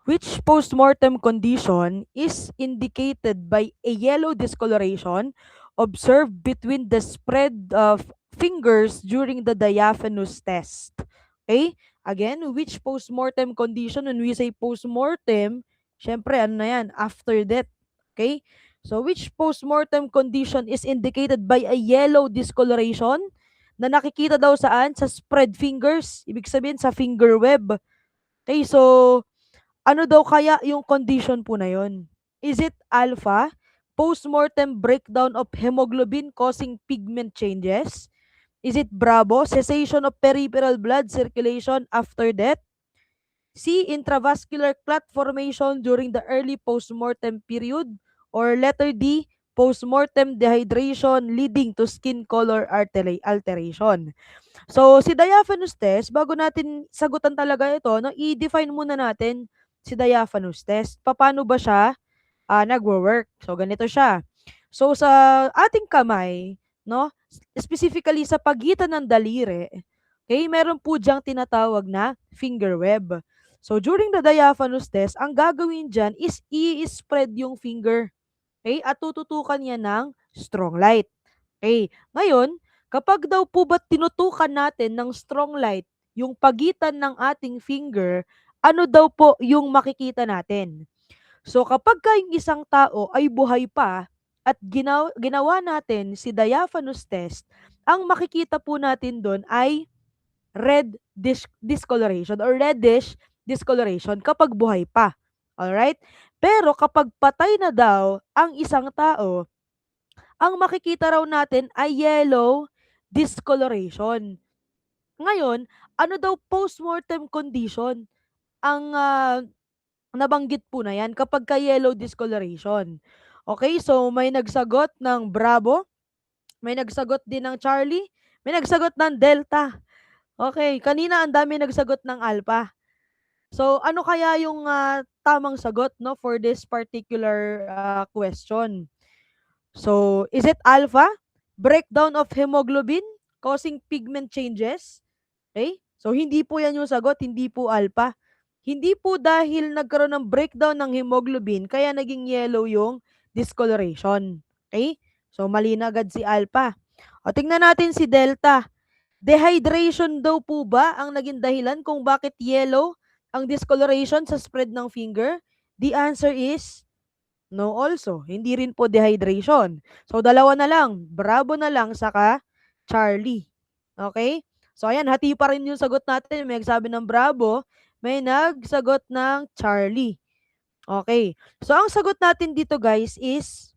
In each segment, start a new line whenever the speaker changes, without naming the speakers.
Which postmortem condition is indicated by a yellow discoloration observed between the spread of fingers during the diaphanous test? Okay? Again, which postmortem condition? When we say postmortem, syempre, ano na yan? After death. Okay? So, which postmortem condition is indicated by a yellow discoloration na nakikita daw saan? Sa spread fingers. Ibig sabihin, sa finger web. Okay, so ano daw kaya yung condition po na yun? Is it alpha, postmortem breakdown of hemoglobin causing pigment changes? Is it Bravo, cessation of peripheral blood circulation after death? C, intravascular clot formation during the early postmortem period? Or letter D, postmortem dehydration leading to skin color alteration? So, si diaphanous test, bago natin sagutan talaga ito, no, i-define muna natin si diaphanous test. Paano ba siya nagwo-work? So, ganito siya. So, sa ating kamay, no, specifically sa pagitan ng daliri, okay, meron po diyang tinatawag na finger web. So, during the diaphanous test, ang gagawin dyan is i-spread yung finger. Okay? At tututukan niya ng strong light. Okay. Ngayon, kapag daw po ba tinutukan natin ng strong light yung pagitan ng ating finger, ano daw po yung makikita natin? So kapag yung isang tao ay buhay pa at ginawa natin si diaphanous test, ang makikita po natin doon ay red discoloration or reddish discoloration kapag buhay pa. Alright? Pero kapag patay na daw ang isang tao, ang makikita raw natin ay yellow discoloration. Ngayon, ano daw postmortem condition ang nabanggit po na yan kapag ka yellow discoloration? Okay, so may nagsagot ng Bravo, may nagsagot din ng Charlie, may nagsagot ng Delta. Okay, kanina ang dami nagsagot ng Alpha. So, ano kaya yung tamang sagot, no, for this particular question? So, is it alpha? Breakdown of hemoglobin causing pigment changes? Okay? So, hindi po yan yung sagot, hindi po alpha. Hindi po dahil nagkaroon ng breakdown ng hemoglobin, kaya naging yellow yung discoloration. Okay? So, mali na agad si alpha. O, tingnan natin si delta. Dehydration daw po ba ang naging dahilan kung bakit yellow ang discoloration sa spread ng finger? The answer is no also. Hindi rin po dehydration. So, dalawa na lang. Bravo na lang saka Charlie. Okay? So, ayan, hati pa rin yung sagot natin. May nagsabi ng Bravo, may nagsagot ng Charlie. Okay. So, ang sagot natin dito, guys, is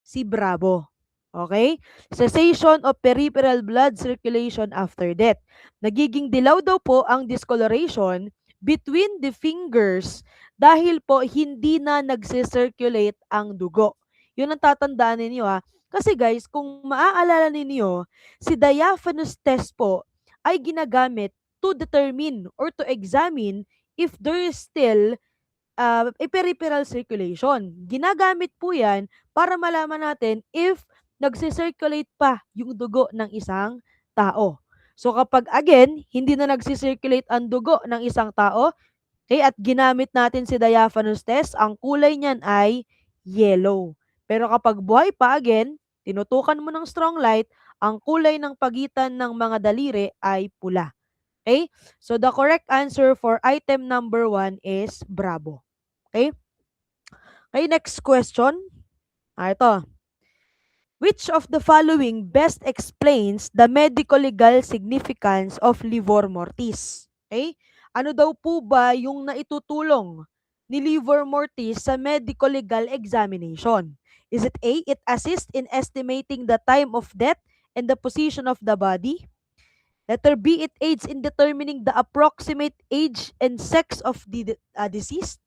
si Bravo. Okay? Cessation of peripheral blood circulation after death. Nagiging dilaw daw po ang discoloration between the fingers dahil po hindi na nagsi-circulate ang dugo. Yun ang tatandaan ninyo ha. Kasi guys, kung maaalala ninyo, si diaphanous test po ay ginagamit to determine or to examine if there is still a peripheral circulation. Ginagamit po yan para malaman natin if nagsi-circulate pa yung dugo ng isang tao. So kapag again, hindi na nagsi-circulate ang dugo ng isang tao, okay, at ginamit natin si diaphanous test, ang kulay niyan ay yellow. Pero kapag buhay pa again, tinutukan mo ng strong light, ang kulay ng pagitan ng mga daliri ay pula. Okay? So the correct answer for item number 1 is Bravo. Okay? Okay, next question. Ito. Which of the following best explains the medico-legal significance of livor mortis? Okay? Ano daw po ba yung naitutulong ni livor mortis sa medico-legal examination? Is it A, it assists in estimating the time of death and the position of the body? Letter B, it aids in determining the approximate age and sex of the deceased.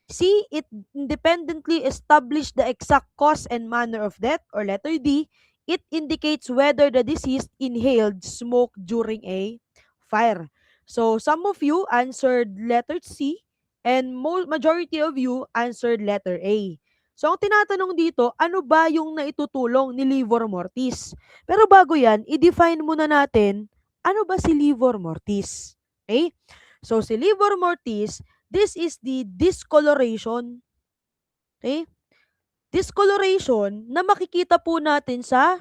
C, it independently established the exact cause and manner of death. Or letter D, it indicates whether the deceased inhaled smoke during a fire. So, some of you answered letter C and majority of you answered letter A. So, ang tinatanong dito, ano ba yung naitutulong ni livor mortis? Pero bago yan, i-define muna natin, ano ba si livor mortis? Okay? So, si livor mortis, This is the discoloration. Okay? Discoloration na makikita po natin sa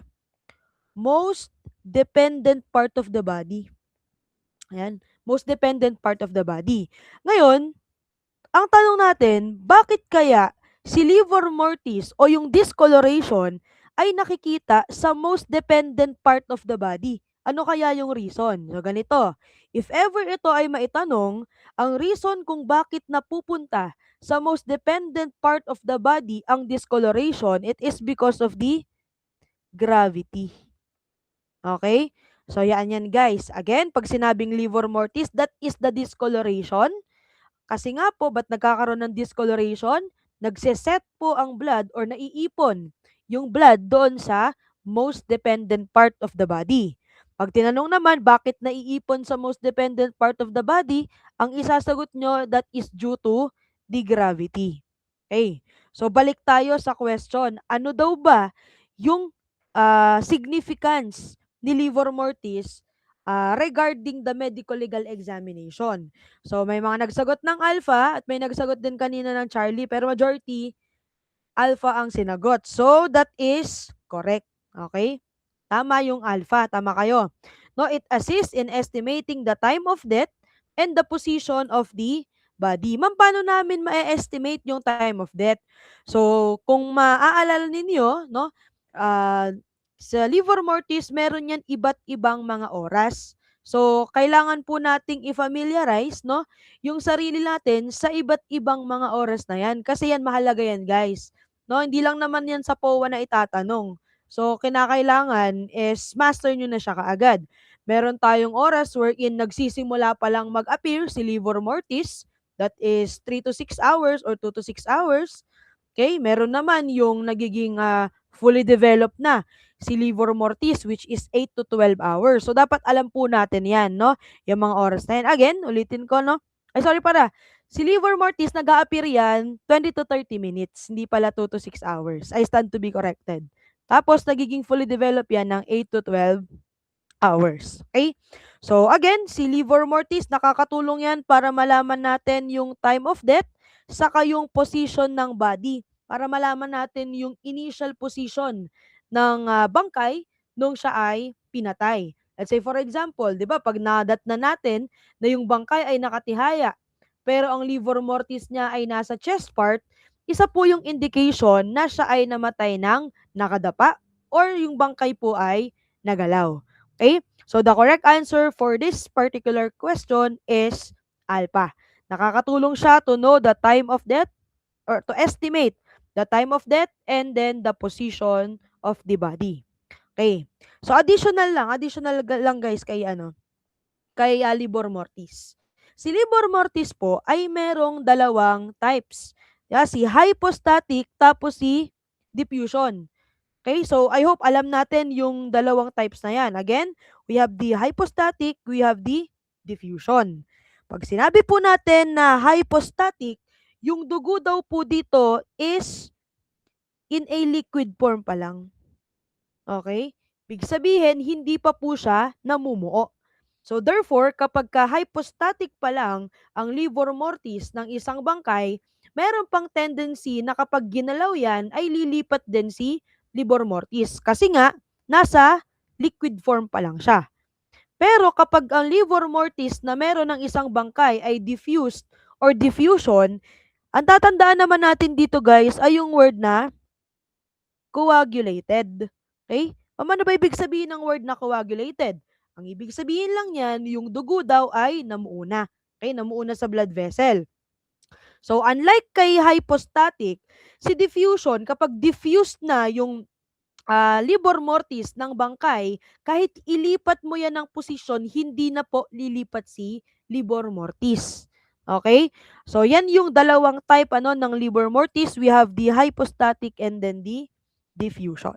most dependent part of the body. Ayan, most dependent part of the body. Ngayon, ang tanong natin, bakit kaya si livor mortis o yung discoloration ay nakikita sa most dependent part of the body? Ano kaya yung reason? So ganito, if ever ito ay maitanong, ang reason kung bakit napupunta sa most dependent part of the body ang discoloration, it is because of the gravity. Okay? So yan guys. Again, pag sinabing livor mortis, that is the discoloration. Kasi nga po, ba't nagkakaroon ng discoloration? Nagseset po ang blood or naiipon yung blood doon sa most dependent part of the body. Pag tinanong naman, bakit naiipon sa most dependent part of the body, ang isasagot nyo, that is due to the gravity. Okay. So, balik tayo sa question. Ano daw ba yung significance ni livor mortis regarding the medical legal examination? So, may mga nagsagot ng alpha at may nagsagot din kanina ng Charlie, pero majority, alpha ang sinagot. So, that is correct. Okay? Tama yung alpha. Tama kayo. No, it assists in estimating the time of death and the position of the body. Ma'am, paano namin ma-estimate yung time of death? So, kung maaalala ninyo, no, uh, sa livor mortis, meron yan iba't ibang mga oras. So, kailangan po nating i-familiarize, no, yung sarili natin sa iba't ibang mga oras na yan. Kasi yan, mahalaga yan, guys. No, hindi lang naman yan sa POA na itatanong. So, kinakailangan is master nyo na siya kaagad. Meron tayong oras wherein nagsisimula pa lang mag-appear si livor mortis. That is 3 to 6 hours or 2 to 6 hours. Okay? Meron naman yung nagiging fully developed na si livor mortis, which is 8 to 12 hours. So, dapat alam po natin yan, no? Yung mga oras na yan. Again, ulitin ko, no? Ay, sorry para. Si livor mortis, nag-a-appear yan 20 to 30 minutes. Hindi pala 2 to 6 hours. I stand to be corrected. Tapos, nagiging fully developed yan ng 8 to 12 hours. Okay? So, again, si livor mortis, nakakatulong yan para malaman natin yung time of death saka yung position ng body para malaman natin yung initial position ng bangkay nung siya ay pinatay. Let's say, for example, di ba, pag nadat na natin na yung bangkay ay nakatihaya, pero ang livor mortis niya ay nasa chest part, isa po yung indication na siya ay namatay ng nakadapa or yung bangkay po ay nagalaw. Okay? So, the correct answer for this particular question is alpha. Nakakatulong siya to know the time of death or to estimate the time of death and then the position of the body. Okay. So, additional lang guys kay livor mortis. Si livor mortis po ay merong dalawang types. Si hypostatic tapos si diffusion. Okay, so I hope alam natin yung dalawang types na yan. Again, we have the hypostatic, we have the diffusion. Pag sinabi po natin na hypostatic, yung dugo daw po dito is in a liquid form pa lang. Okay? Big sabihin, hindi pa po siya namumuo. So therefore, kapag hypostatic pa lang ang livor mortis ng isang bangkay, meron pang tendency na kapag ginalaw yan, ay lilipat din si livor mortis. Kasi nga, nasa liquid form pa lang siya. Pero kapag ang livor mortis na meron ng isang bangkay ay diffused or diffusion, ang tatandaan naman natin dito guys ay yung word na coagulated. Okay? Ano ba ibig sabihin ng word na coagulated? Ang ibig sabihin lang yan, yung dugo daw ay namuuna. Okay? Namuuna sa blood vessel. So, unlike kay hypostatic, si diffusion, kapag diffused na yung livor mortis ng bangkay, kahit ilipat mo yan ng posisyon, hindi na po lilipat si livor mortis. Okay? So, yan yung dalawang type ng livor mortis. We have the hypostatic and then the diffusion.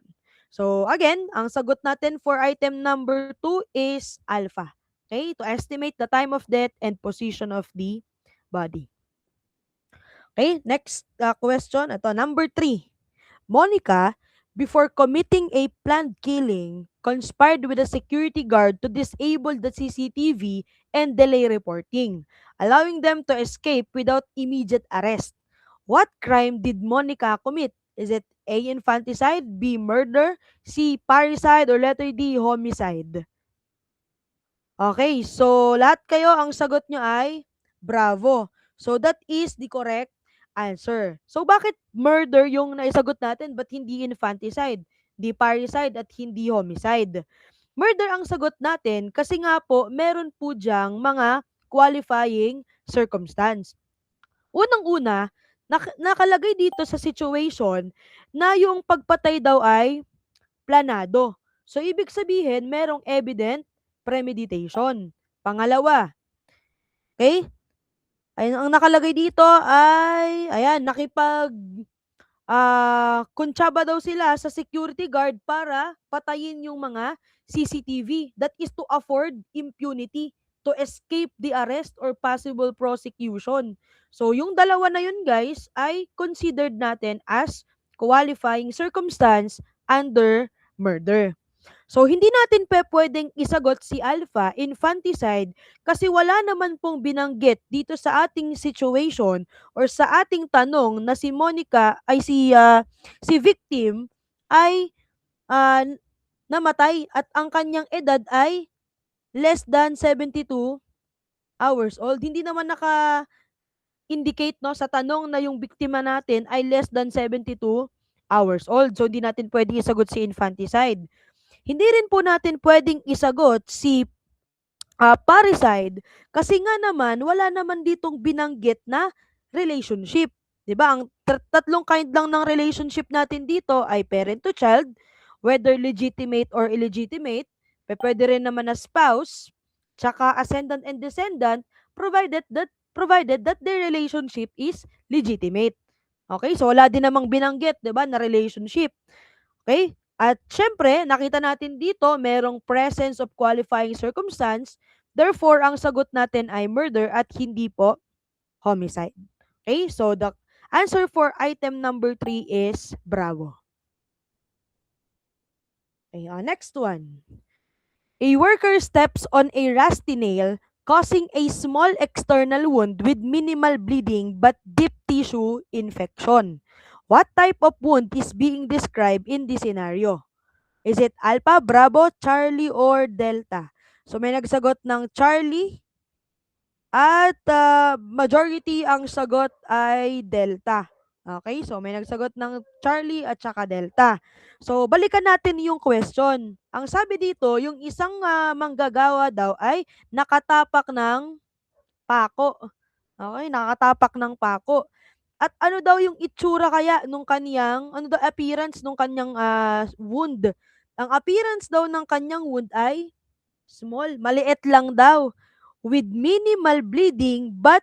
So, again, ang sagot natin for item number 2 is alpha. Okay? To estimate the time of death and position of the body. Okay? Next question. Ito, number 3. Monica, before committing a planned killing, conspired with a security guard to disable the CCTV and delay reporting, allowing them to escape without immediate arrest. What crime did Monica commit? Is it A. Infanticide, B. Murder, C. Parricide, or letter D. Homicide? Okay, so lahat kayo ang sagot nyo ay bravo. So that is the correct answer. So bakit murder yung naisagot natin but hindi infanticide, di parricide at hindi homicide? Murder ang sagot natin kasi nga po meron po diyang mga qualifying circumstance. Unang-una, nakalagay dito sa situation na yung pagpatay daw ay planado. So, ibig sabihin, merong evident premeditation. Pangalawa, okay? Ay, ang nakalagay dito ay, ayan, kuntsaba daw sila sa security guard para patayin yung mga CCTV. That is to afford impunity to escape the arrest or possible prosecution. So, yung dalawa na yun, guys, ay considered natin as qualifying circumstance under murder. So, hindi natin pwedeng isagot si Alpha, infanticide, kasi wala naman pong binanggit dito sa ating situation or sa ating tanong na si Monica ay si victim ay ah, namatay at ang kanyang edad ay less than 72 hours old. Hindi naman naka-indicate no sa tanong na yung biktima natin ay less than 72 hours old. So, hindi natin pwedeng isagot si infanticide. Hindi rin po natin pwedeng isagot si parricide kasi nga naman wala naman ditong binanggit na relationship. 'Di ba? Ang tatlong kind lang ng relationship natin dito ay parent to child, whether legitimate or illegitimate, pwede rin naman na spouse, tsaka ascendant and descendant provided that their relationship is legitimate. Okay? So wala din namang binanggit, 'di ba, na relationship. Okay? At syempre, nakita natin dito, merong presence of qualifying circumstance. Therefore, ang sagot natin ay murder at hindi po homicide. Okay? So, the answer for item number 3 is bravo. Okay, next one. A worker steps on a rusty nail, causing a small external wound with minimal bleeding but deep tissue infection. What type of wound is being described in this scenario? Is it Alpha, Bravo, Charlie, or Delta? So may nagsagot ng Charlie at majority ang sagot ay Delta. Okay, so may nagsagot ng Charlie at saka Delta. So balikan natin yung question. Ang sabi dito, yung isang manggagawa daw ay nakatapak ng pako. Okay, nakatapak ng pako. At ano daw yung itsura kaya nung kaniyang, ano daw appearance nung kanyang wound? Ang appearance daw ng kanyang wound ay small, maliit lang daw, with minimal bleeding but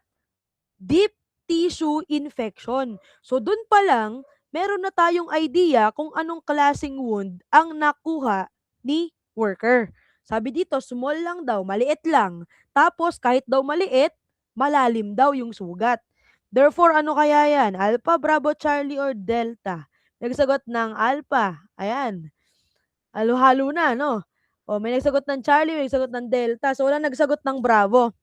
deep tissue infection. So dun pa lang, meron na tayong idea kung anong klaseng wound ang nakuha ni worker. Sabi dito, small lang daw, maliit lang. Tapos kahit daw maliit, malalim daw yung sugat. Therefore, ano kaya yan? Alpha, Bravo, Charlie, or Delta? Nagsagot ng Alpha. Ayan. Halo-halo na, no? O, may nagsagot ng Charlie, may nagsagot ng Delta. So, wala nagsagot ng Bravo.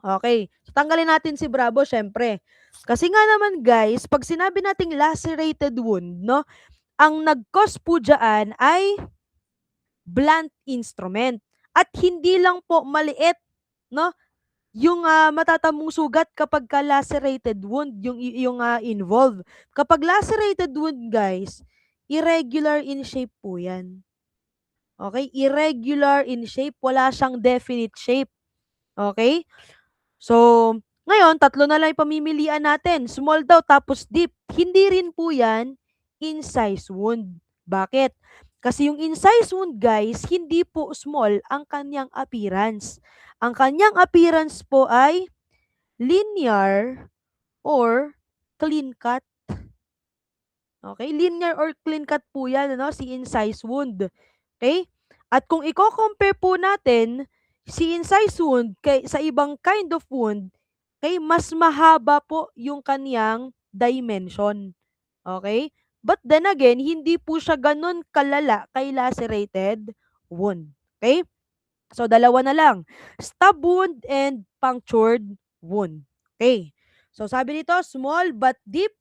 Okay. So, tanggalin natin si Bravo, syempre. Kasi nga naman, guys, pag sinabi nating lacerated wound, no? Ang nag-cause po dyan ay blunt instrument. At hindi lang po maliit, no? Yung matatamong sugat kapag ka lacerated wound, yung involved. Kapag lacerated wound, guys, irregular in shape po yan. Okay? Irregular in shape. Wala siyang definite shape. Okay? So, ngayon, tatlo na lang yung pamimilian natin. Small daw, tapos deep. Hindi rin po yan incise wound. Bakit? Kasi yung incise wound, guys, hindi po small ang kanyang appearance. Ang kanyang appearance po ay linear or clean cut. Okay? Linear or clean cut po yan, ano? Si incise wound. Okay? At kung i-compare po natin si incise wound sa ibang kind of wound, okay, mas mahaba po yung kaniyang dimension. Okay? But then again, hindi po siya ganun kalala kay lacerated wound. Okay? So, dalawa na lang. Stab wound and punctured wound. Okay. So, sabi dito, small but deep.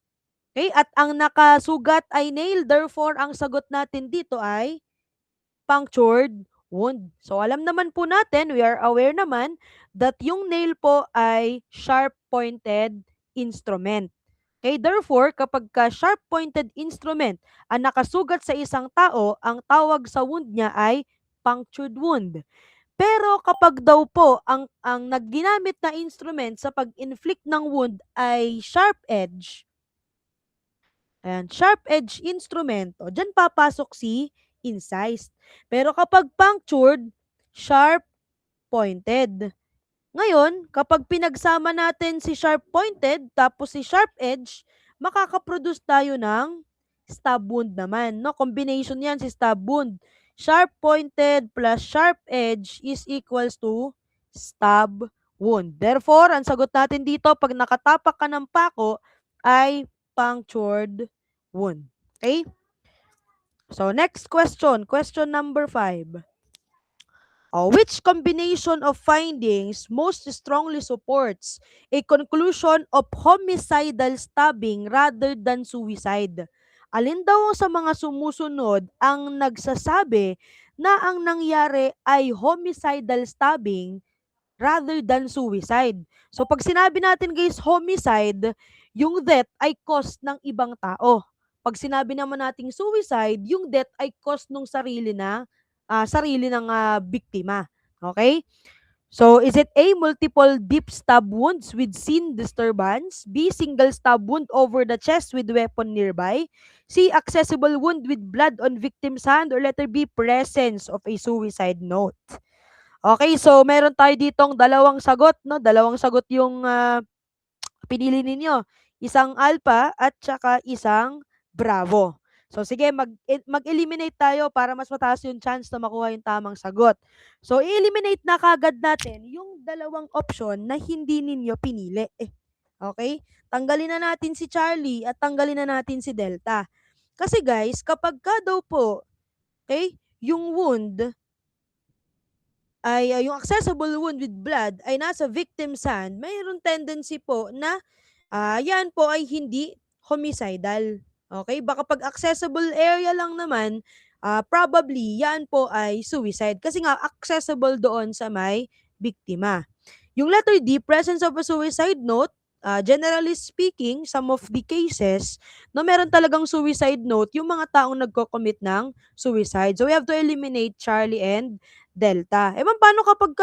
Okay? At ang nakasugat ay nail. Therefore, ang sagot natin dito ay punctured wound. So, alam naman po natin, we are aware naman that yung nail po ay sharp-pointed instrument. Okay, therefore, kapag ka sharp-pointed instrument ang nakasugat sa isang tao, ang tawag sa wound niya ay punctured wound. Pero kapag daw po ang nagginamit na instrument sa pag-inflict ng wound ay sharp edge, ayan, sharp edge instrument, o dyan papasok si incised. Pero kapag punctured, sharp pointed. Ngayon, kapag pinagsama natin si sharp-pointed tapos si sharp edge, makakaproduce tayo ng stab wound naman. No? Combination yan si stab wound. Sharp-pointed plus sharp edge is equals to stab wound. Therefore, ang sagot natin dito, pag nakatapak ka ng pako, ay punctured wound. Okay? So, next question. Question number 5. Which combination of findings most strongly supports a conclusion of homicidal stabbing rather than suicide? Alin daw sa mga sumusunod ang nagsasabi na ang nangyari ay homicidal stabbing rather than suicide? So pag sinabi natin guys homicide, yung death ay cause ng ibang tao. Pag sinabi naman nating suicide, yung death ay cause ng sarili ng biktima. Okay? So, is it A, multiple deep stab wounds with scene disturbance? B, single stab wound over the chest with weapon nearby? C, accessible wound with blood on victim's hand? Or letter B, presence of a suicide note? Okay, so meron tayo ditong dalawang sagot, no? Dalawang sagot yung pinili ninyo. Isang alpha at saka isang bravo. So sige, mag-eliminate tayo para mas mataas yung chance na makuha yung tamang sagot. So i-eliminate na kagad natin yung dalawang option na hindi ninyo pinili. Okay? Tanggalin na natin si Charlie at tanggalin na natin si Delta. Kasi guys, kapag ka daw po, okay, yung wound ay yung accessible wound with blood ay nasa victim's hand, mayroon tendency po na yan po ay hindi homicidal. Okay? Baka pag accessible area lang naman, probably yan po ay suicide. Kasi nga, accessible doon sa may biktima. Yung letter D, presence of a suicide note, generally speaking, some of the cases, no, meron talagang suicide note, yung mga taong nagko-commit ng suicide. So, we have to eliminate Charlie and Delta. Ma'am, paano kapag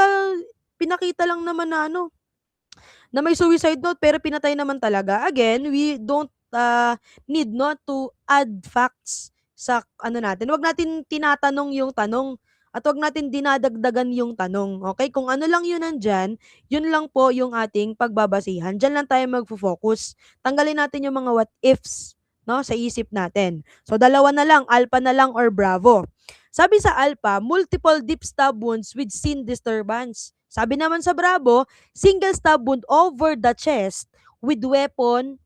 pinakita lang naman na may suicide note pero pinatay naman talaga? Again, we don't need not to add facts sa natin. Huwag natin tinatanong yung tanong at huwag natin dinadagdagan yung tanong. Okay? Kung ano lang yun nandyan, yun lang po yung ating pagbabasihan. Diyan lang tayo magfo-focus. Tanggalin natin yung mga what ifs, no, sa isip natin. So, dalawa na lang, alpha na lang or bravo. Sabi sa alpha, multiple deep stab wounds with scene disturbance. Sabi naman sa bravo, single stab wound over the chest with weapon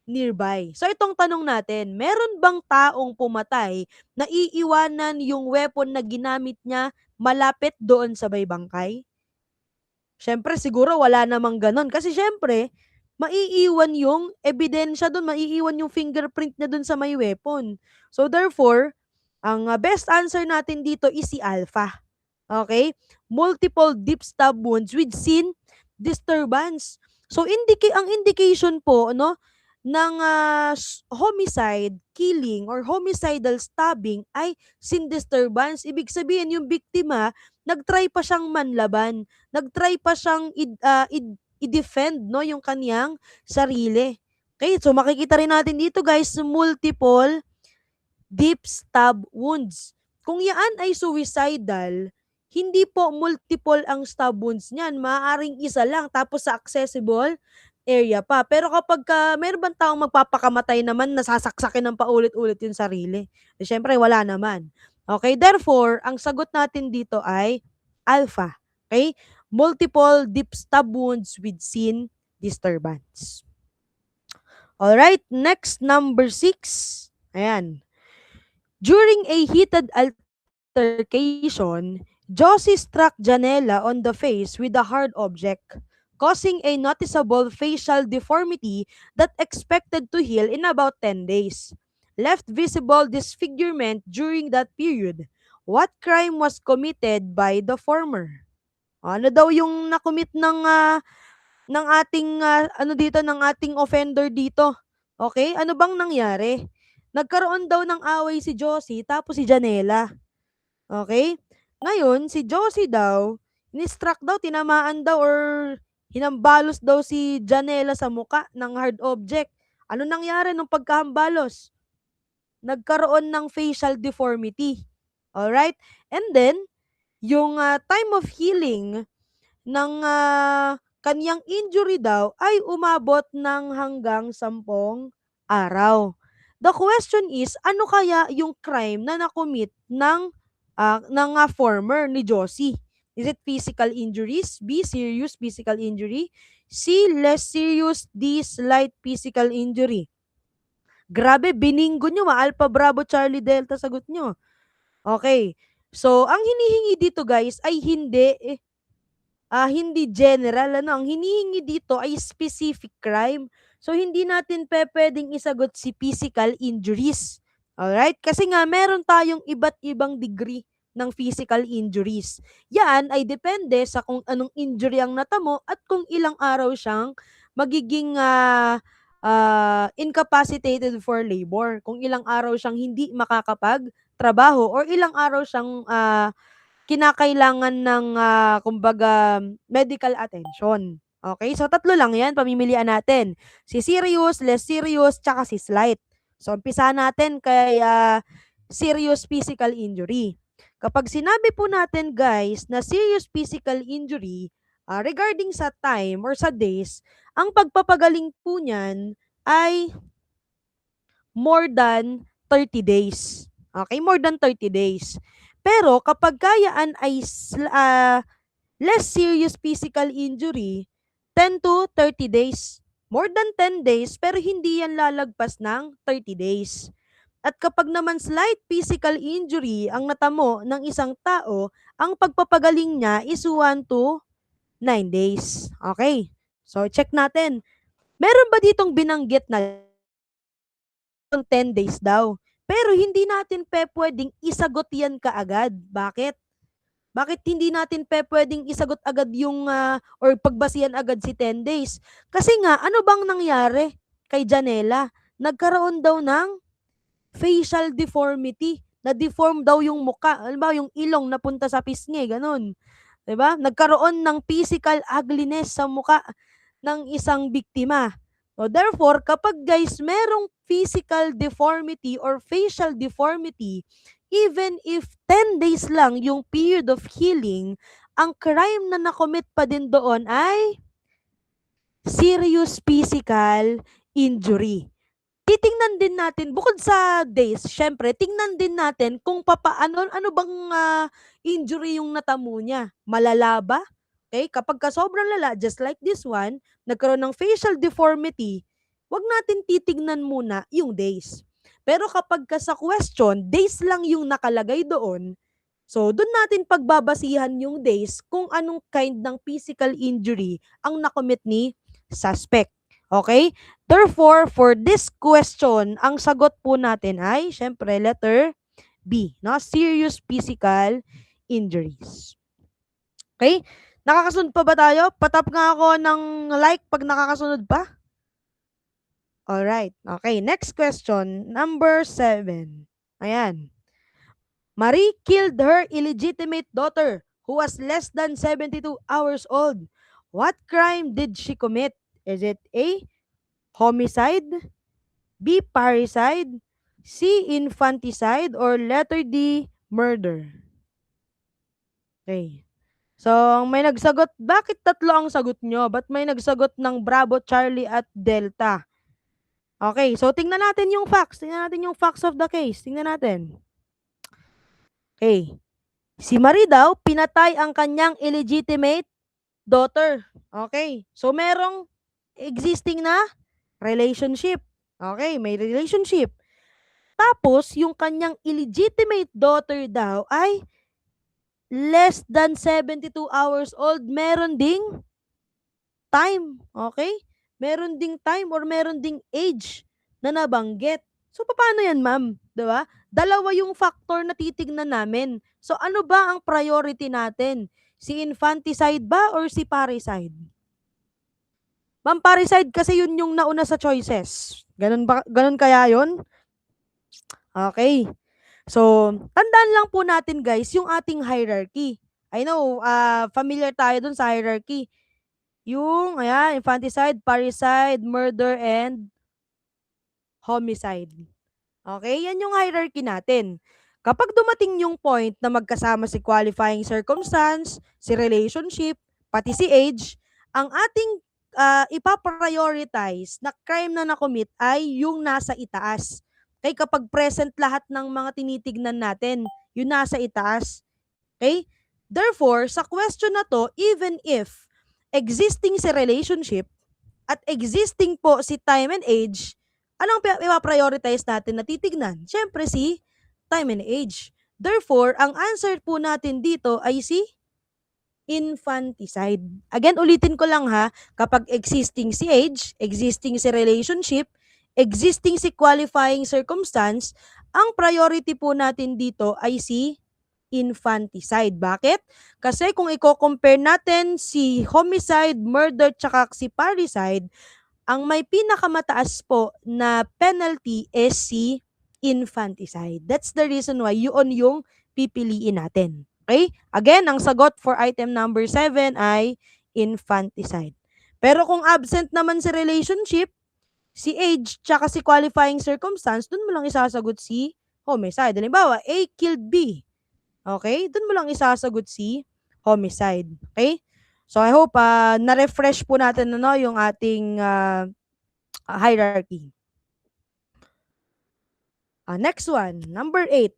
nearby. So itong tanong natin, meron bang taong pumatay na iiwanan yung weapon na ginamit niya malapit doon sa may bangkay? Syempre siguro wala namang ganon kasi syempre maiiwan yung ebidensya doon, maiiwan yung fingerprint niya doon sa may weapon. So therefore, ang best answer natin dito is si alpha. Okay? Multiple deep stab wounds with scene disturbance. So ang indication po ng homicide, killing or homicidal stabbing ay scene disturbance. Ibig sabihin yung biktima nagtry pa siyang manlaban, nagtry pa siyang i-defend yung kaniyang sarili. Okay? So makikita rin natin dito guys multiple deep stab wounds. Kung yan ay suicidal, hindi po multiple ang stab wounds niyan. Maaaring isa lang tapos sa accessible area pa. Pero kapag meron bang taong magpapakamatay naman, nasasaksakin ng paulit-ulit yung sarili? Siyempre, wala naman. Okay? Therefore, ang sagot natin dito ay alpha. Okay? Multiple deep stab wounds with scene disturbance. Alright, next number 6. Ayan. During a heated altercation, Josie struck Janela on the face with a hard object, causing a noticeable facial deformity that expected to heal in about 10 days. Left visible disfigurement during that period. What crime was committed by the former? Ano daw yung nakomit ng ating ano dito ng ating offender dito? Okay? Ano bang nangyari? Nagkaroon daw ng away si Josie tapos si Janela. Okay? Ngayon, si Josie daw, ni-struck daw, tinamaan daw or hinambalos daw si Janela sa muka ng hard object. Ano nangyari nung pagkahambalos? Nagkaroon ng facial deformity. Alright? And then, yung time of healing ng kaniyang injury daw ay umabot ng hanggang 10 araw. The question is, ano kaya yung crime na nakomit ng former ni Josie? Is it physical injuries? B, serious physical injury? C, less serious, D, slight physical injury? Grabe, bininggo nyo, Alpha Bravo Charlie Delta sagot nyo. Okay. So, ang hinihingi dito guys ay hindi general, ano, ang hinihingi dito ay specific crime. So, hindi natin pwedeng isagot si physical injuries. Alright? Kasi nga, meron tayong iba't ibang degree ng physical injuries. Yan ay depende sa kung anong injury ang natamo at kung ilang araw siyang magiging incapacitated for labor. Kung ilang araw siyang hindi makakapagtrabaho or ilang araw siyang kinakailangan ng kumbaga medical attention. Okay? So, tatlo lang yan, pamimilian natin. Si serious, less serious, tsaka si slight. So, umpisa natin kay serious physical injury. Kapag sinabi po natin guys na serious physical injury, regarding sa time or sa days, ang pagpapagaling po niyan ay more than 30 days. Okay? More than 30 days. Pero kapag kayaan ay less serious physical injury, 10 to 30 days. More than 10 days, pero hindi yan lalagpas ng 30 days. At kapag naman slight physical injury ang natamo ng isang tao, ang pagpapagaling niya is 1 to 9 days. Okay? So, check natin. Meron ba ditong binanggit na 10 days daw? Pero hindi natin pwedeng isagot yan kaagad. Bakit? Bakit hindi natin pwedeng isagot agad yung or pagbasihan agad si 10 days? Kasi nga, ano bang nangyari kay Janela? Nagkaroon daw ng facial deformity. Na-deform daw yung muka. Alam ba, yung ilong napunta sa pisngi, ganun. 'Di ba? Nagkaroon ng physical ugliness sa muka ng isang biktima. So therefore, kapag guys merong physical deformity or facial deformity, even if 10 days lang yung period of healing, ang crime na nakomit pa din doon ay serious physical injury. Titingnan din natin, bukod sa days, syempre, tingnan din natin kung ano bang injury yung natamo niya. Malala ba? Okay? Kapag ka sobrang lala, just like this one, nagkaroon ng facial deformity, wag natin titignan muna yung days. Pero kapag ka sa question, days lang yung nakalagay doon, so doon natin pagbabasihan yung days kung anong kind ng physical injury ang nakomit ni suspect. Okay? Therefore, for this question, ang sagot po natin ay, syempre, letter B, no? Serious physical injuries. Okay? Nakakasunod pa ba tayo? Patap nga ako ng like pag nakakasunod pa. Alright. Okay, next question. Number 7. Ayan. Marie killed her illegitimate daughter who was less than 72 hours old. What crime did she commit? Is it A, homicide, B, parricide, C, infanticide, or letter D, murder? Okay. So, may nagsagot, bakit tatlo ang sagot nyo? Ba't may nagsagot ng Bravo, Charlie, at Delta? Okay, so tingnan natin yung facts. Tingnan natin yung facts of the case. Tingnan natin. Okay. Si Marie daw, pinatay ang kanyang illegitimate daughter. Okay. So, merong existing na relationship. Okay, may relationship. Tapos, yung kanyang illegitimate daughter daw ay less than 72 hours old. Meron ding time, okay? Meron ding time or meron ding age na nabanggit. So, paano yan, ma'am? 'Di ba? Dalawa yung factor na titignan namin. So, ano ba ang priority natin? Si infanticide ba or si parricide? Ma'am, parricide kasi yun yung nauna sa choices. Ganun ba? Ganun kaya yun? Okay. So, tandaan lang po natin guys yung ating hierarchy. I know, familiar tayo dun sa hierarchy. Yung, ayan, infanticide, parricide, murder, and homicide. Okay? Yan yung hierarchy natin. Kapag dumating yung point na magkasama si qualifying circumstance, si relationship, pati si age, ang ating ipaprioritize na crime na nakomit ay yung nasa itaas. Okay? Kapag present lahat ng mga tinitignan natin, yung nasa itaas. Okay? Therefore, sa question na to, even if existing si relationship at existing po si time and age, anong ipaprioritize natin na titignan? Siyempre si time and age. Therefore, ang answer po natin dito ay si infanticide. Again, ulitin ko lang ha, kapag existing si age, existing si relationship, existing si qualifying circumstance, ang priority po natin dito ay si infanticide. Bakit? Kasi kung i-compare natin si homicide, murder, tsaka si parricide, ang may pinakamataas po na penalty is si infanticide. That's the reason why yun yung pipiliin natin. Okay? Again, ang sagot for item number 7 ay infanticide. Pero kung absent naman si relationship, si age, tsaka si qualifying circumstance, dun mo lang isasagot si homicide. Halimbawa, A killed B. Okay? Dun mo lang isasagot si homicide. Okay? So, I hope na-refresh po natin yung ating hierarchy. Next one, number 8.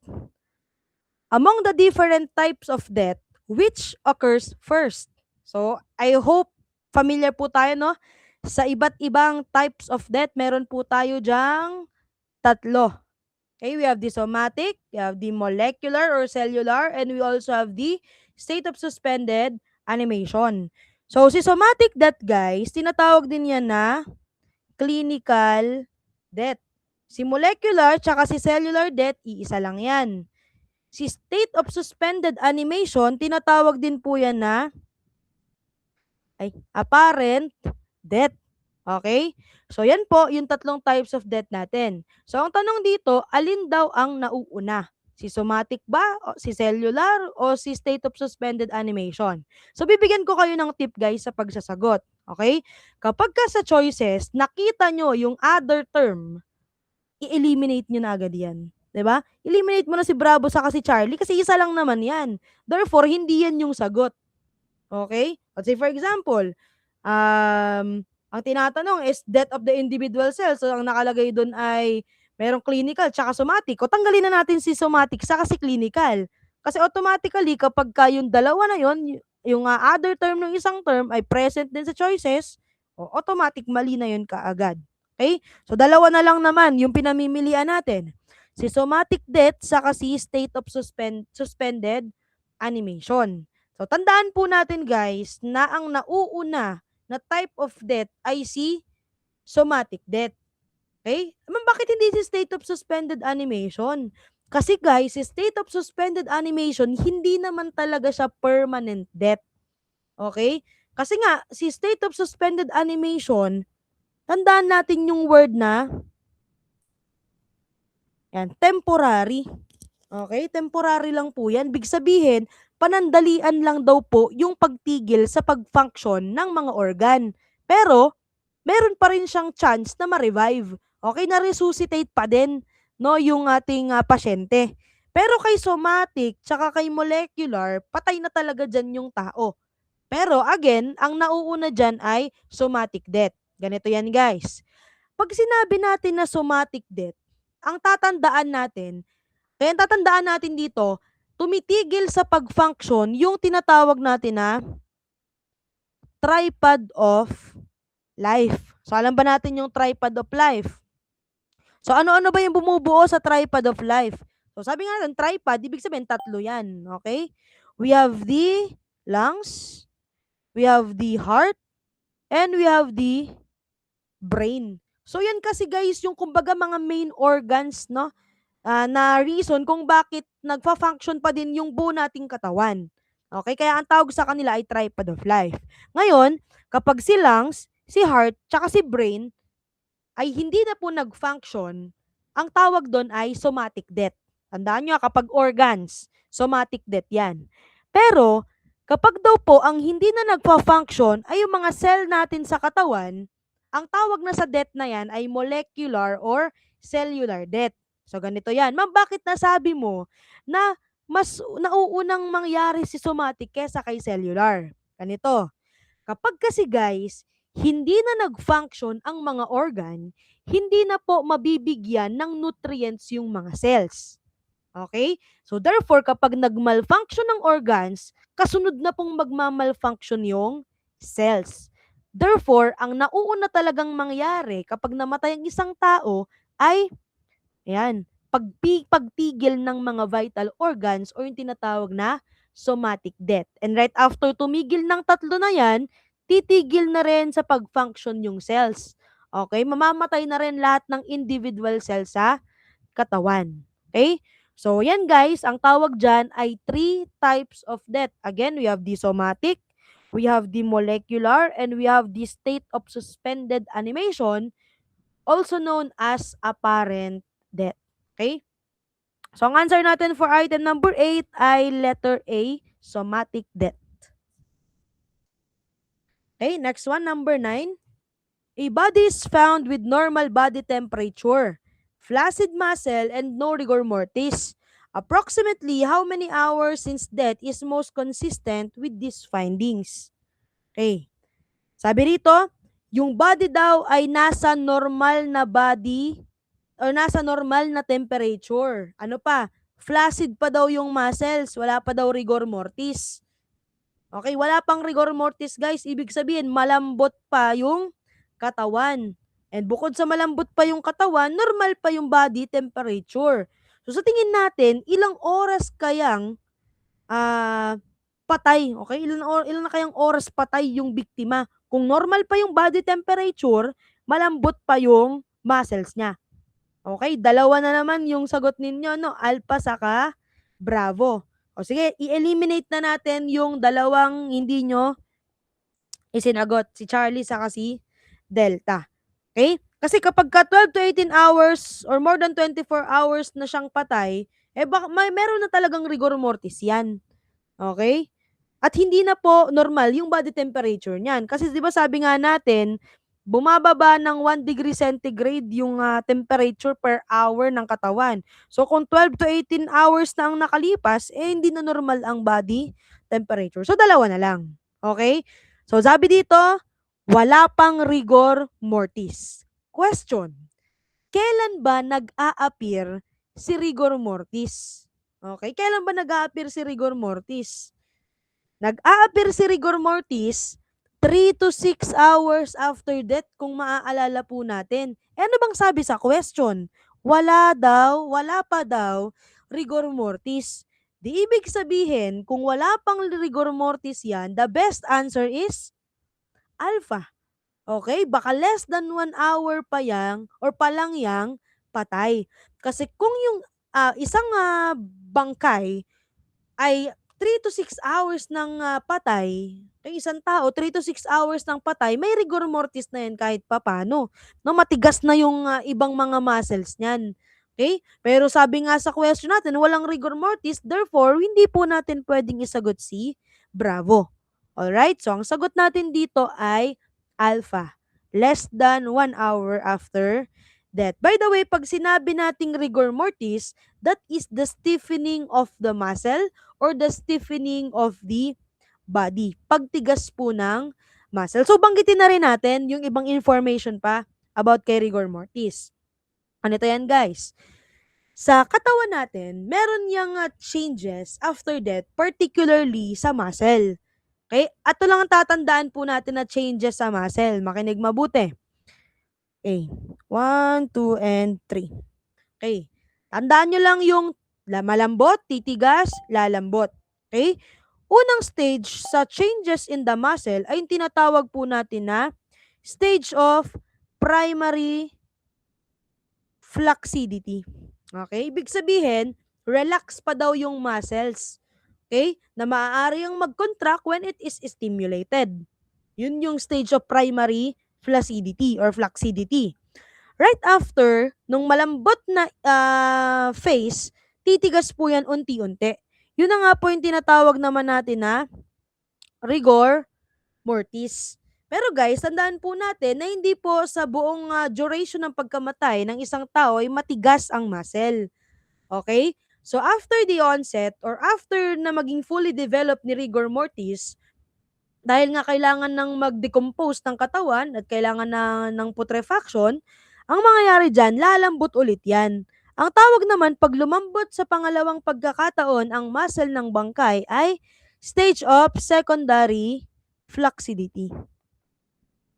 Among the different types of death, which occurs first? So, I hope familiar po tayo, no? Sa iba't ibang types of death, meron po tayo dyang tatlo. Okay, we have the somatic, we have the molecular or cellular, and we also have the state of suspended animation. So, si somatic death, guys, tinatawag din yan na clinical death. Si molecular tsaka si cellular death, iisa lang yan. Si state of suspended animation, tinatawag din po yan na apparent death. Okay? So, yan po yung tatlong types of death natin. So, ang tanong dito, alin daw ang nauuna? Si somatic ba, o si cellular, o si state of suspended animation? So, bibigyan ko kayo ng tip guys sa pagsasagot. Okay? Kapag ka sa choices, nakita nyo yung other term, i-eliminate nyo na agad yan. 'Di ba? Eliminate mo na si Bravo sa si Charlie kasi isa lang naman yan. Therefore, hindi yan yung sagot. Okay? Let's say for example, ang tinatanong is death of the individual cell. So, ang nakalagay doon ay merong clinical tsaka somatic. O tanggalin na natin si somatic sa si clinical. Kasi automatically, kapag ka yung dalawa na yon, yung other term ng isang term ay present din sa choices, automatic mali na yun kaagad. Okay? So, dalawa na lang naman yung pinamimilian natin. Si somatic death saka si state of suspended animation. So, tandaan po natin guys na ang nauuna na type of death ay si somatic death. Okay? Bakit hindi si state of suspended animation? Kasi guys, si state of suspended animation, hindi naman talaga siya permanent death. Okay? Kasi nga, si state of suspended animation, tandaan natin yung word na temporary. Okay? Temporary lang po yan. Big sabihin, panandalian lang daw po yung pagtigil sa pag-function ng mga organ. Pero, meron pa rin siyang chance na ma-revive. Okay? Na-resuscitate pa din yung ating pasyente. Pero kay somatic, tsaka kay molecular, patay na talaga dyan yung tao. Pero again, ang nauuna dyan ay somatic death. Ganito yan guys. Pag sinabi natin na somatic death, ang tatandaan natin, kaya tatandaan natin dito, tumitigil sa pag-function yung tinatawag natin na tripod of life. So, alam ba natin yung tripod of life? So, ano-ano ba yung bumubuo sa tripod of life? So, sabi nga natin, tripod, ibig sabihin, tatlo yan. Okay? We have the lungs, we have the heart, and we have the brain. So, yan kasi guys, yung kumbaga mga main organs, no? Na reason kung bakit nagfa-function pa din yung buo nating katawan. Okay? Kaya ang tawag sa kanila ay tripod of life. Ngayon, kapag si lungs, si heart, tsaka si brain, ay hindi na po nag-function, ang tawag doon ay somatic death. Tandaan nyo, kapag organs, somatic death yan. Pero, kapag daw po ang hindi na nagpa-function ay yung mga cell natin sa katawan, ang tawag na sa death na yan ay molecular or cellular death. So, ganito yan. Ma'am, bakit nasabi mo na mas nauunang mangyari si somatic kesa kay cellular? Ganito. Kapag kasi guys, hindi na nag-function ang mga organ, hindi na po mabibigyan ng nutrients yung mga cells. Okay? So therefore, kapag nag-malfunction ng organs, kasunod na pong magma-malfunction yung cells. Therefore, ang nauuna talagang mangyari kapag namatay ang isang tao ay, ayan, pagpigil ng mga vital organs o yung tinatawag na somatic death. And right after tumigil ng tatlo na yan, titigil na rin sa pag-function yung cells. Okay? Mamamatay na rin lahat ng individual cells sa katawan. Okay? So, yan guys, ang tawag dyan ay three types of death. Again, we have the somatic, we have the molecular, and we have the state of suspended animation, also known as apparent death. Okay? So, ang answer natin for item number 8 ay letter A, somatic death. Okay, next one, number 9. A body is found with normal body temperature, flaccid muscle, and no rigor mortis. Approximately how many hours since death is most consistent with these findings? Okay. Sabi rito, yung body daw ay nasa normal na body or nasa normal na temperature. Ano pa? Flaccid pa daw yung muscles, wala pa daw rigor mortis. Okay, wala pang rigor mortis guys, ibig sabihin malambot pa yung katawan. And bukod sa malambot pa yung katawan, normal pa yung body temperature. So sa tingin natin, ilang oras kayang patay, okay? Ilan na kayang oras patay yung biktima? Kung normal pa yung body temperature, malambot pa yung muscles niya. Okay, dalawa na naman yung sagot ninyo, no? Alpha saka Bravo. O sige, i-eliminate na natin yung dalawang hindi nyo isinagot, si Charlie saka si Delta. Okay? Kasi kapag ka 12 to 18 hours or more than 24 hours na siyang patay, baka meron na talagang rigor mortis yan. Okay? At hindi na po normal yung body temperature niyan. Kasi 'di ba sabi nga natin, bumababa ng 1 degree centigrade yung temperature per hour ng katawan. So kung 12 to 18 hours na ang nakalipas, hindi na normal ang body temperature. So dalawa na lang. Okay? So sabi dito, wala pang rigor mortis. Question, kailan ba nag-a-appear si rigor mortis? Okay, kailan ba nag-a-appear si rigor mortis? Nag-a-appear si rigor mortis 3 to 6 hours after death kung maaalala po natin. Ano bang sabi sa question? Wala pa daw rigor mortis. Di ibig sabihin, kung wala pang rigor mortis yan, the best answer is alpha. Okay? Baka less than 1 hour pa yang or pa lang yang patay. Kasi kung yung isang bangkay ay 3 to 6 hours ng patay, yung isang tao, 3 to 6 hours ng patay, may rigor mortis na yan kahit papano. No, matigas na yung ibang mga muscles niyan. Okay? Pero sabi nga sa question natin, walang rigor mortis, therefore, hindi po natin pwedeng isagot si Bravo. Alright? So, ang sagot natin dito ay alpha. Less than 1 hour after death. By the way, pag sinabi nating rigor mortis, that is the stiffening of the muscle or the stiffening of the body. Pagtigas po ng muscle. So, banggitin na rin natin yung ibang information pa about kay rigor mortis. Ano to yan, guys? Sa katawan natin, meron yung changes after death, particularly sa muscle. Okay? At ito lang ang tatandaan po natin na changes sa muscle. Makinig mabuti. Okay. 1, 2, and 3. Okay. Tandaan nyo lang yung malambot, titigas, lalambot. Okay? Unang stage sa changes in the muscle ay yung tinatawag po natin na stage of primary flaccidity. Okay? Ibig sabihin, relax pa daw yung muscles. Okay? Na maaari yung mag-contract when it is stimulated. Yun yung stage of primary flaccidity or flaccidity. Right after, nung malambot na phase, titigas po yan unti-unti. Yun na nga po yung tinatawag naman natin na rigor mortis. Pero guys, tandaan po natin na hindi po sa buong duration ng pagkamatay ng isang tao ay matigas ang muscle. Okay? So after the onset or after na maging fully developed ni rigor mortis, dahil nga kailangan ng mag-decompose ng katawan at kailangan ng putrefaction, ang mangyayari dyan, lalambot ulit yan. Ang tawag naman pag lumambot sa pangalawang pagkakataon ang muscle ng bangkay ay stage of secondary flaccidity.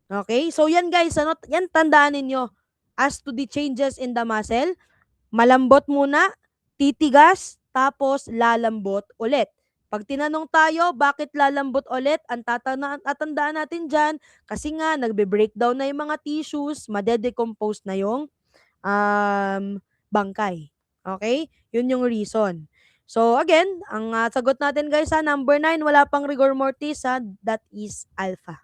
Okay? So yan guys, ano, yan tandaan ninyo. As to the changes in the muscle, malambot muna, titigas, tapos lalambot ulit. Pag tinanong tayo, bakit lalambot ulit? Ang tatandaan natin dyan, kasi nga, nagbe-breakdown na yung mga tissues, madedecompose na yung bangkay. Okay? Yun yung reason. So, again, ang sagot natin guys sa number 9, wala pang rigor mortis, that is alpha.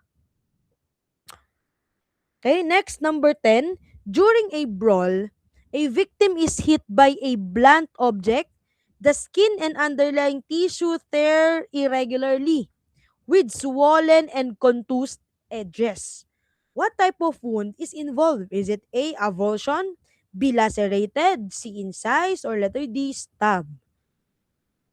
Okay, next, number 10, during a brawl, a victim is hit by a blunt object. The skin and underlying tissue tear irregularly with swollen and contused edges. What type of wound is involved? Is it A, avulsion, B, lacerated, C, incise, or letter D, stab?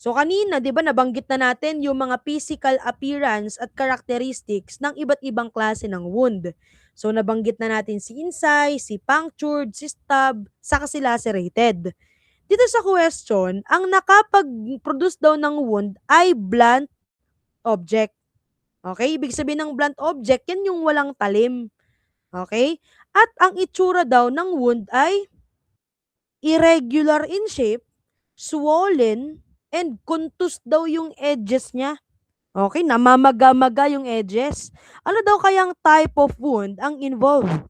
So kanina, 'di ba, nabanggit na natin yung mga physical appearance at characteristics ng iba't ibang klase ng wound. So nabanggit na natin si incise, si punctured, si stab, saka si lacerated. Dito sa question, ang nakapag-produce daw ng wound ay blunt object. Okay? Ibig sabihin ng blunt object, yan yung walang talim. Okay? At ang itsura daw ng wound ay irregular in shape, swollen, and contused daw yung edges niya. Okay, namamaga-maga yung edges. Ano daw kayang type of wound ang involved?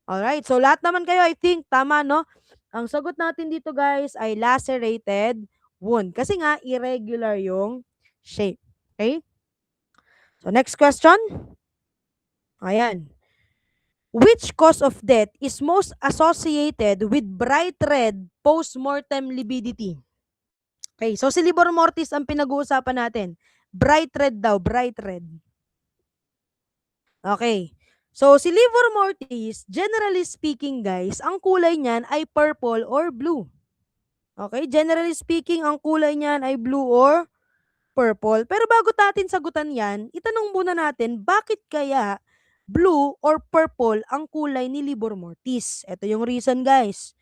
Alright, so lahat naman kayo, I think, tama, no? Ang sagot natin dito, guys, ay lacerated wound. Kasi nga, irregular yung shape. Okay? So, next question. Ayan. Which cause of death is most associated with bright red post-mortem lividity? Okay, so si livor mortis ang pinag-uusapan natin. Bright red daw, bright red. Okay. So si livor mortis, generally speaking guys, ang kulay niyan ay purple or blue. Okay, generally speaking, ang kulay niyan ay blue or purple. Pero bago natin sagutan yan, itanong muna natin, bakit kaya blue or purple ang kulay ni livor mortis? Ito yung reason guys.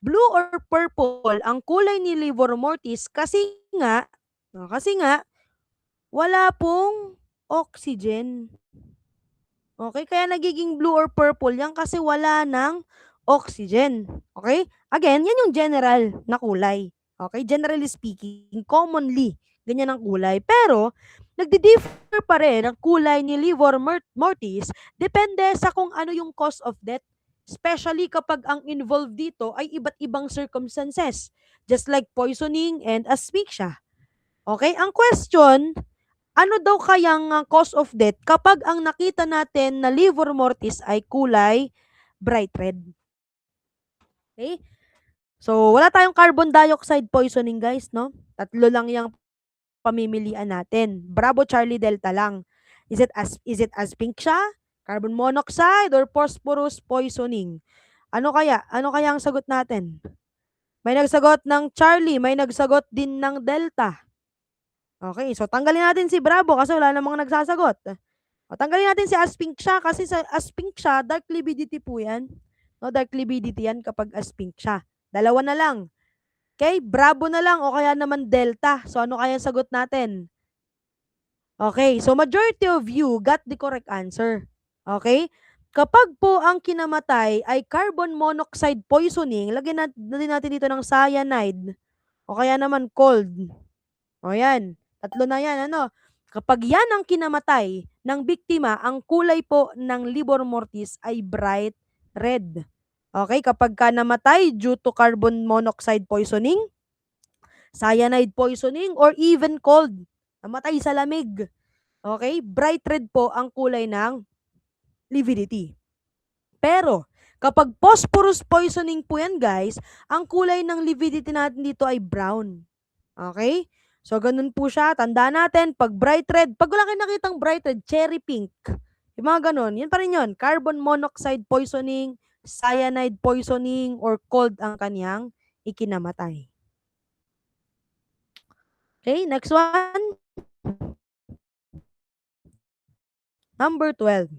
Blue or purple ang kulay ni livor mortis kasi nga wala pong oxygen. Okay? Kaya nagiging blue or purple yan kasi wala ng oxygen. Okay? Again, yan yung general na kulay. Okay? Generally speaking, commonly, ganyan ang kulay. Pero, nagdi-differ pa rin ang kulay ni livor mortis depende sa kung ano yung cause of death. Especially kapag ang involved dito ay iba't ibang circumstances. Just like poisoning and asphyxia. Okay? Ang question, ano daw kayang cause of death kapag ang nakita natin na livor mortis ay kulay bright red? Okay? So, wala tayong carbon dioxide poisoning guys, no? Tatlo lang yung pamimilian natin. Bravo Charlie Delta lang. Is it asphyxia, carbon monoxide, or phosphorus poisoning? Ano kaya? Ano kaya ang sagot natin? May nagsagot ng Charlie, may nagsagot din ng Delta. Okay, so tanggalin natin si Bravo kasi wala namang nagsasagot. O, tanggalin natin si asphyxia kasi sa asphyxia, dark lividity po yan. No, dark lividity yan kapag asphyxia. Dalawa na lang. Okay, Bravo na lang o kaya naman Delta. So ano kaya sagot natin? Okay, so majority of you got the correct answer. Okay? Kapag po ang kinamatay ay carbon monoxide poisoning, lagyan natin dito ng cyanide o kaya naman cold. O yan, tatlo na yan, ano? Kapag yan ang kinamatay ng biktima, ang kulay po ng livor mortis ay bright red. Okay, kapag ka namatay due to carbon monoxide poisoning, cyanide poisoning, or even cold, namatay sa lamig. Okay, bright red po ang kulay ng lividity. Pero, kapag phosphorus poisoning po yan guys, ang kulay ng lividity natin dito ay brown. Okay? So, ganun po siya. Tandaan natin, pag bright red, pag wala kayo nakitang bright red, cherry pink, yung mga ganun, yun pa rin yun. Carbon monoxide poisoning, cyanide poisoning, or cold ang kanyang ikinamatay. Okay, next one. Number 12.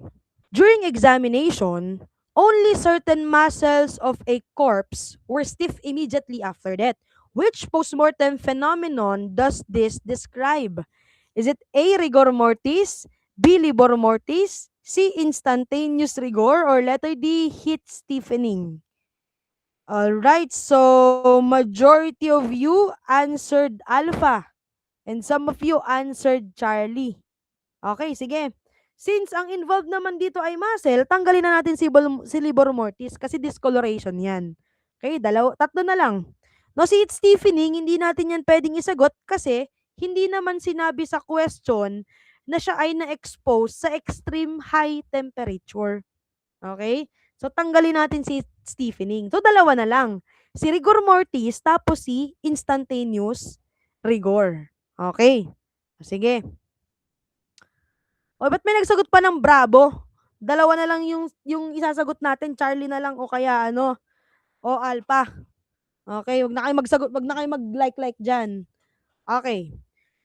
During examination, only certain muscles of a corpse were stiff immediately after death. Which postmortem phenomenon does this describe? Is it A. Rigor mortis, B. Livor mortis, C. Instantaneous rigor, or letter D. Heat stiffening? Alright, so majority of you answered Alpha and some of you answered Charlie. Okay, sige. Since ang involved naman dito ay muscle, tanggalin na natin si livor mortis kasi discoloration yan. Okay, tatlo na lang. No, si it's stiffening, hindi natin yan pwedeng isagot kasi hindi naman sinabi sa question na siya ay na-expose sa extreme high temperature. Okay? So, tanggalin natin si stiffening. So, dalawa na lang. Si rigor mortis tapos si instantaneous rigor. Okay? Sige. O, ba't may nagsagot pa ng Bravo? Dalawa na lang yung isasagot natin, Charlie na lang o kaya o Alpha. Okay, wag na kayo magsagot, wag na kayo mag-like diyan. Okay.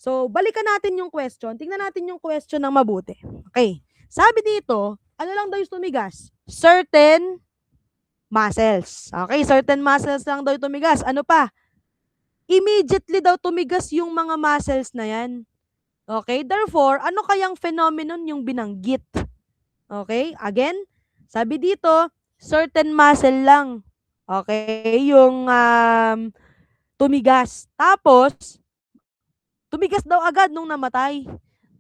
So, balikan natin yung question. Tingnan natin yung question ng mabuti. Okay. Sabi dito, ano lang daw yung tumigas? Certain muscles. Okay, certain muscles lang daw yung tumigas. Ano pa? Immediately daw tumigas yung mga muscles na yan. Okay, therefore, ano kayang phenomenon yung binanggit? Okay? Again, sabi dito, certain muscle lang. Okay? Yung tumigas. Tapos, tumigas daw agad nung namatay.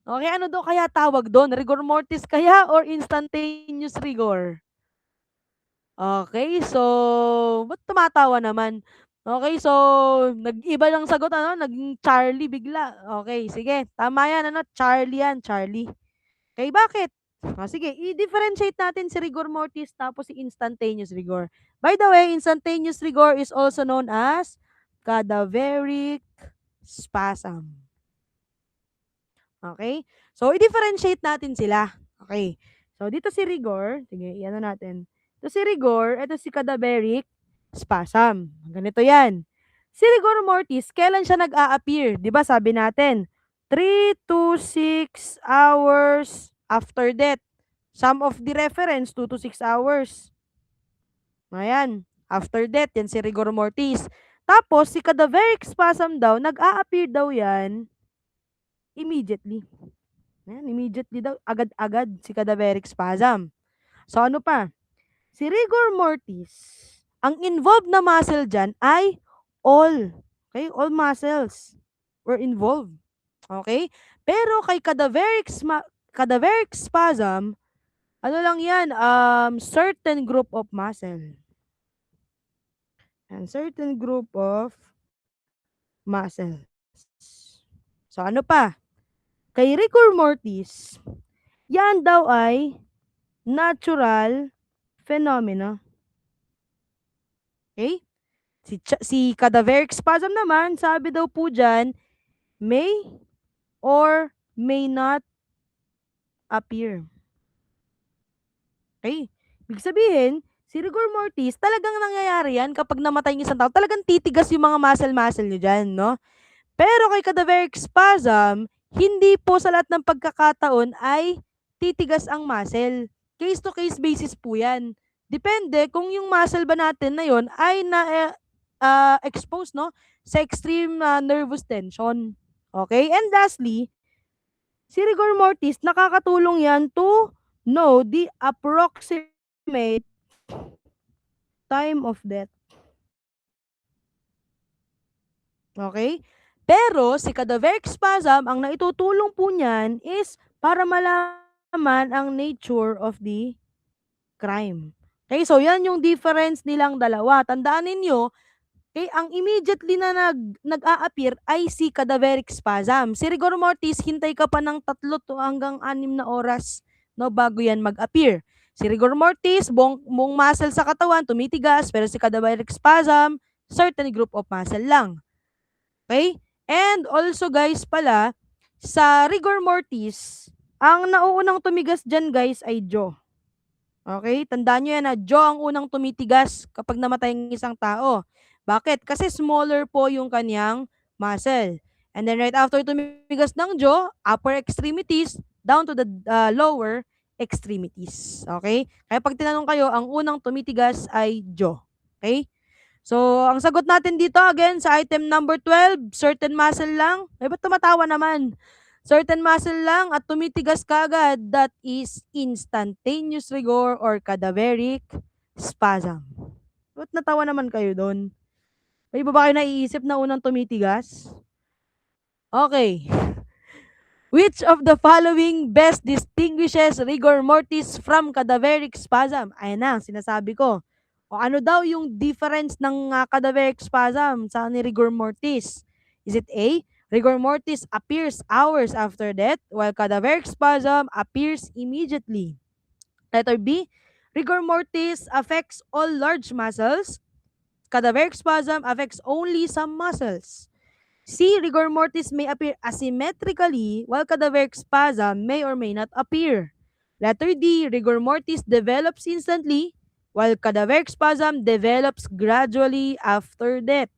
Okay? Ano daw kaya tawag doon? Rigor mortis kaya or instantaneous rigor? Okay? So, ba't tumatawa naman? Okay, so, nag-iba lang sagot, naging Charlie bigla. Okay, sige. Tama yan, Charlie yan, Charlie. Okay, bakit? Sige, i-differentiate natin si rigor mortis tapos si instantaneous rigor. By the way, instantaneous rigor is also known as cadaveric spasm. Okay? So, i-differentiate natin sila. Okay. So, dito si rigor, sige, iano natin. Ito si rigor, ito si cadaveric spasm. Ganito yan. Si rigor mortis, kailan siya nag-a-appear? Di ba sabi natin, 3 to 6 hours after death. Sum of the reference, 2 to 6 hours. Ayan. After death, yan si rigor mortis. Tapos, si cadaveric spasm daw, nag-a-appear daw yan immediately. Ayan, immediately daw, agad-agad si cadaveric spasm. So, ano pa? Si rigor mortis, ang involved na muscle dyan ay all. Okay? All muscles were involved. Okay? Pero kay cadaveric spasm, ano lang yan, certain group of muscle. And certain group of muscles. So, ano pa? Kay rigor mortis, yan daw ay natural phenomena. Okay? Si cadaveric spasm naman, sabi daw po dyan, may or may not appear. Okay? Ibig sabihin, si rigor mortis, talagang nangyayari yan kapag namatay ng isang tao. Talagang titigas yung mga muscle-muscle nyo dyan, no? Pero kay cadaveric spasm, hindi po sa lahat ng pagkakataon ay titigas ang muscle. Case to case basis po yan. Depende kung yung muscle ba natin na yon ay na-expose sa extreme nervous tension. Okay? And lastly, si rigor mortis, nakakatulong yan to know the approximate time of death. Okay? Pero si cadaveric spasm, ang naitutulong po niyan is para malaman ang nature of the crime. Okay, so yan yung difference nilang dalawa. Tandaan ninyo, okay, ang immediately na nag-a-appear ay si cadaveric spasm. Si rigor mortis, hintay ka pa ng 3 to hanggang 6 na oras, no, bago yan mag-appear. Si rigor mortis, buong muscle sa katawan tumitigas, pero si cadaveric spasm, certain group of muscle lang. Okay? And also guys pala, sa rigor mortis, ang nauunang tumigas dyan guys ay jaw. Okay? Tandaan nyo yan na jaw ang unang tumitigas kapag namatay ng isang tao. Bakit? Kasi smaller po yung kanyang muscle. And then right after tumigas ng jaw, upper extremities down to the lower extremities. Okay? Kaya pag tinanong kayo, ang unang tumitigas ay jaw. Okay? So, ang sagot natin dito again sa item number 12, certain muscle lang. Eh, ba't tumatawa naman? Certain muscle lang at tumitigas kaagad, that is instantaneous rigor or cadaveric spasm. Ba't natawa naman kayo doon? May iba ba kayo naiisip na unang tumitigas? Okay. Which of the following best distinguishes rigor mortis from cadaveric spasm? Ayan na, sinasabi ko. O ano daw yung difference ng cadaveric spasm sa ni rigor mortis? Is it A? Rigor mortis appears hours after death while cadaveric spasm appears immediately. Letter B, rigor mortis affects all large muscles. Cadaveric spasm affects only some muscles. C. Rigor mortis may appear asymmetrically while cadaveric spasm may or may not appear. Letter D. Rigor mortis develops instantly while cadaveric spasm develops gradually after death.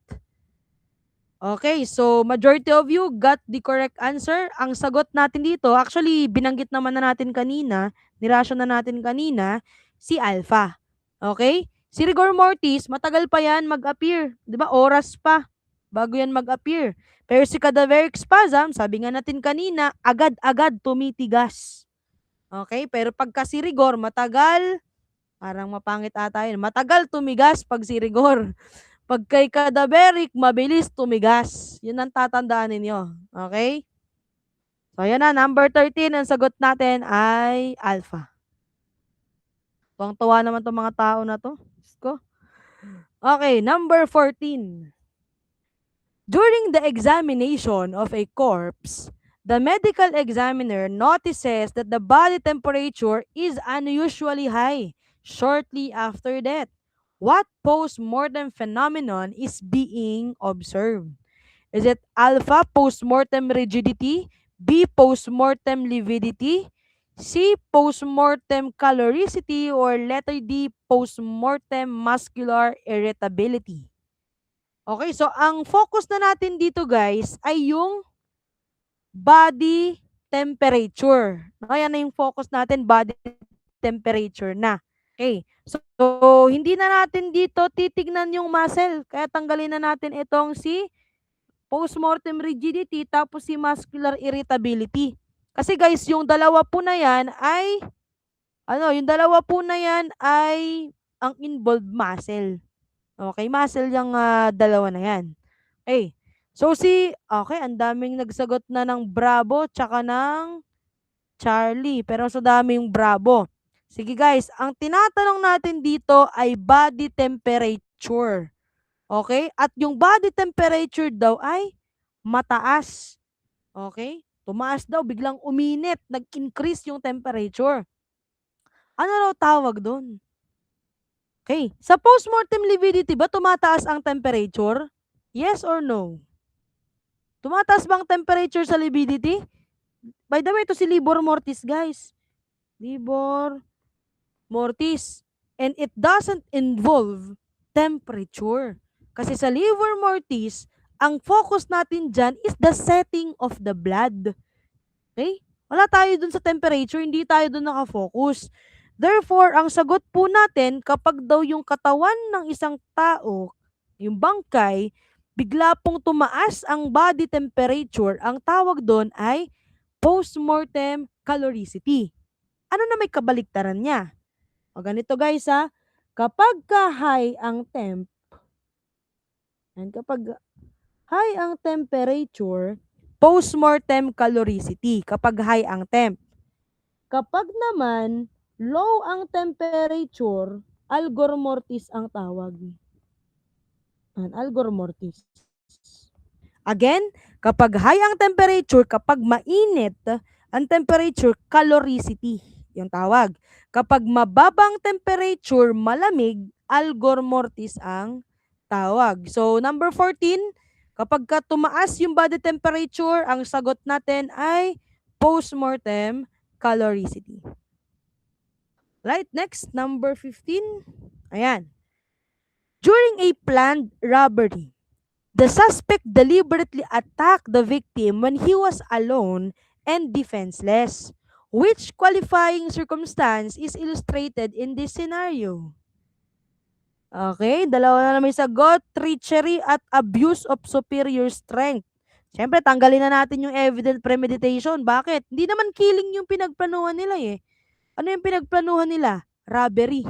Okay, so majority of you got the correct answer. Ang sagot natin dito, actually binanggit naman na natin kanina, nirasyon na natin kanina, si alpha. Okay? Si rigor mortis, matagal pa yan mag-appear. 'Di ba? Oras pa bago yan mag-appear. Pero si cadaveric spasm, sabi nga natin kanina, agad-agad tumitigas. Okay? Pero pagka si rigor, matagal, parang mapangit ata yun. Matagal tumigas pag si rigor. Pag kay cadaveric, mabilis tumigas. Yun ang tatandaan ninyo. Okay? So, yan na. Number 13, ang sagot natin ay alpha. Tuwang-tuwa naman itong mga tao na to. Okay, number 14. During the examination of a corpse, the medical examiner notices that the body temperature is unusually high shortly after death. What post-mortem phenomenon is being observed? Is it alpha, post-mortem rigidity, B, post-mortem lividity, C, post-mortem caloricity, or letter D, post-mortem muscular irritability? Okay, so ang focus na natin dito guys ay yung body temperature. No, yan na yung focus natin, body temperature na. Okay, so hindi na natin dito titignan yung muscle. Kaya tanggalin na natin itong si postmortem rigidity tapos si muscular irritability. Kasi guys, yung dalawa po na yan ay, yung dalawa po na yan ay ang involved muscle. Okay, muscle yung dalawa na yan. Okay. So okay, ang daming nagsagot na ng Bravo tsaka ng Charlie. Pero sa dami yung Bravo. Sige guys, ang tinatanong natin dito ay body temperature. Okay? At yung body temperature daw ay mataas. Okay? Tumaas daw, biglang uminit, nag-increase yung temperature. Ano raw tawag doon? Okay. Sa postmortem lividity ba tumataas ang temperature? Yes or no? Tumataas ba ang temperature sa lividity? By the way, ito si Livor mortis, guys. Livor mortis. And it doesn't involve temperature. Kasi sa livor mortis, ang focus natin dyan is the setting of the blood. Okay? Wala tayo dun sa temperature, hindi tayo dun nakafocus. Therefore, ang sagot po natin, kapag daw yung katawan ng isang tao, yung bangkay, bigla pong tumaas ang body temperature, ang tawag doon ay postmortem caloricity. Ano na may kabaliktaran niya? O ganito guys ha, kapag high ang temp, and kapag high ang temperature, postmortem caloricity kapag high ang temp. Kapag naman low ang temperature, algor mortis ang tawag. Algor mortis. Again, kapag high ang temperature, kapag mainit ang temperature, caloricity yung tawag. Kapag mababang temperature, malamig, algor mortis ang tawag. So, number 14, kapag tumaas yung body temperature, ang sagot natin ay postmortem caloricity. Right, next, number 15. Ayan. During a planned robbery, the suspect deliberately attacked the victim when he was alone and defenseless. Which qualifying circumstance is illustrated in this scenario? Okay, dalawa na naman yung sagot, treachery at abuse of superior strength. Siyempre, tanggalin na natin yung evident premeditation. Bakit? Hindi naman killing yung pinagplanuhan nila eh. Ano yung pinagplanuhan nila? Robbery.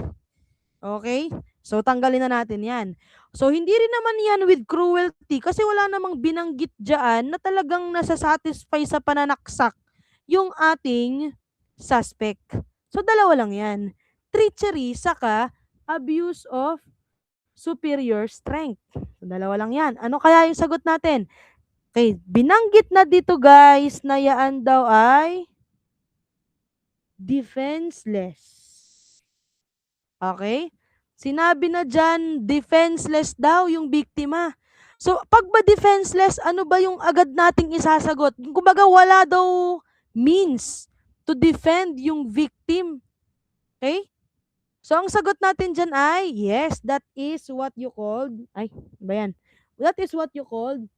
Okay? So, tanggalin na natin yan. So, hindi rin naman yan with cruelty kasi wala namang binanggit dyan na talagang nasasatisfy sa pananaksak yung ating suspect. So, dalawa lang yan. Treachery, saka abuse of superior strength. So, dalawa lang yan. Ano kaya yung sagot natin? Okay, binanggit na dito guys na yaan daw ay defenseless. Okay? Sinabi na dyan, defenseless daw yung biktima. So, pag ba defenseless, ano ba yung agad nating isasagot? Kumbaga, wala daw means to defend yung victim. Okay? So, ang sagot natin dyan ay, yes, that is what you called, ba yan? That is what you called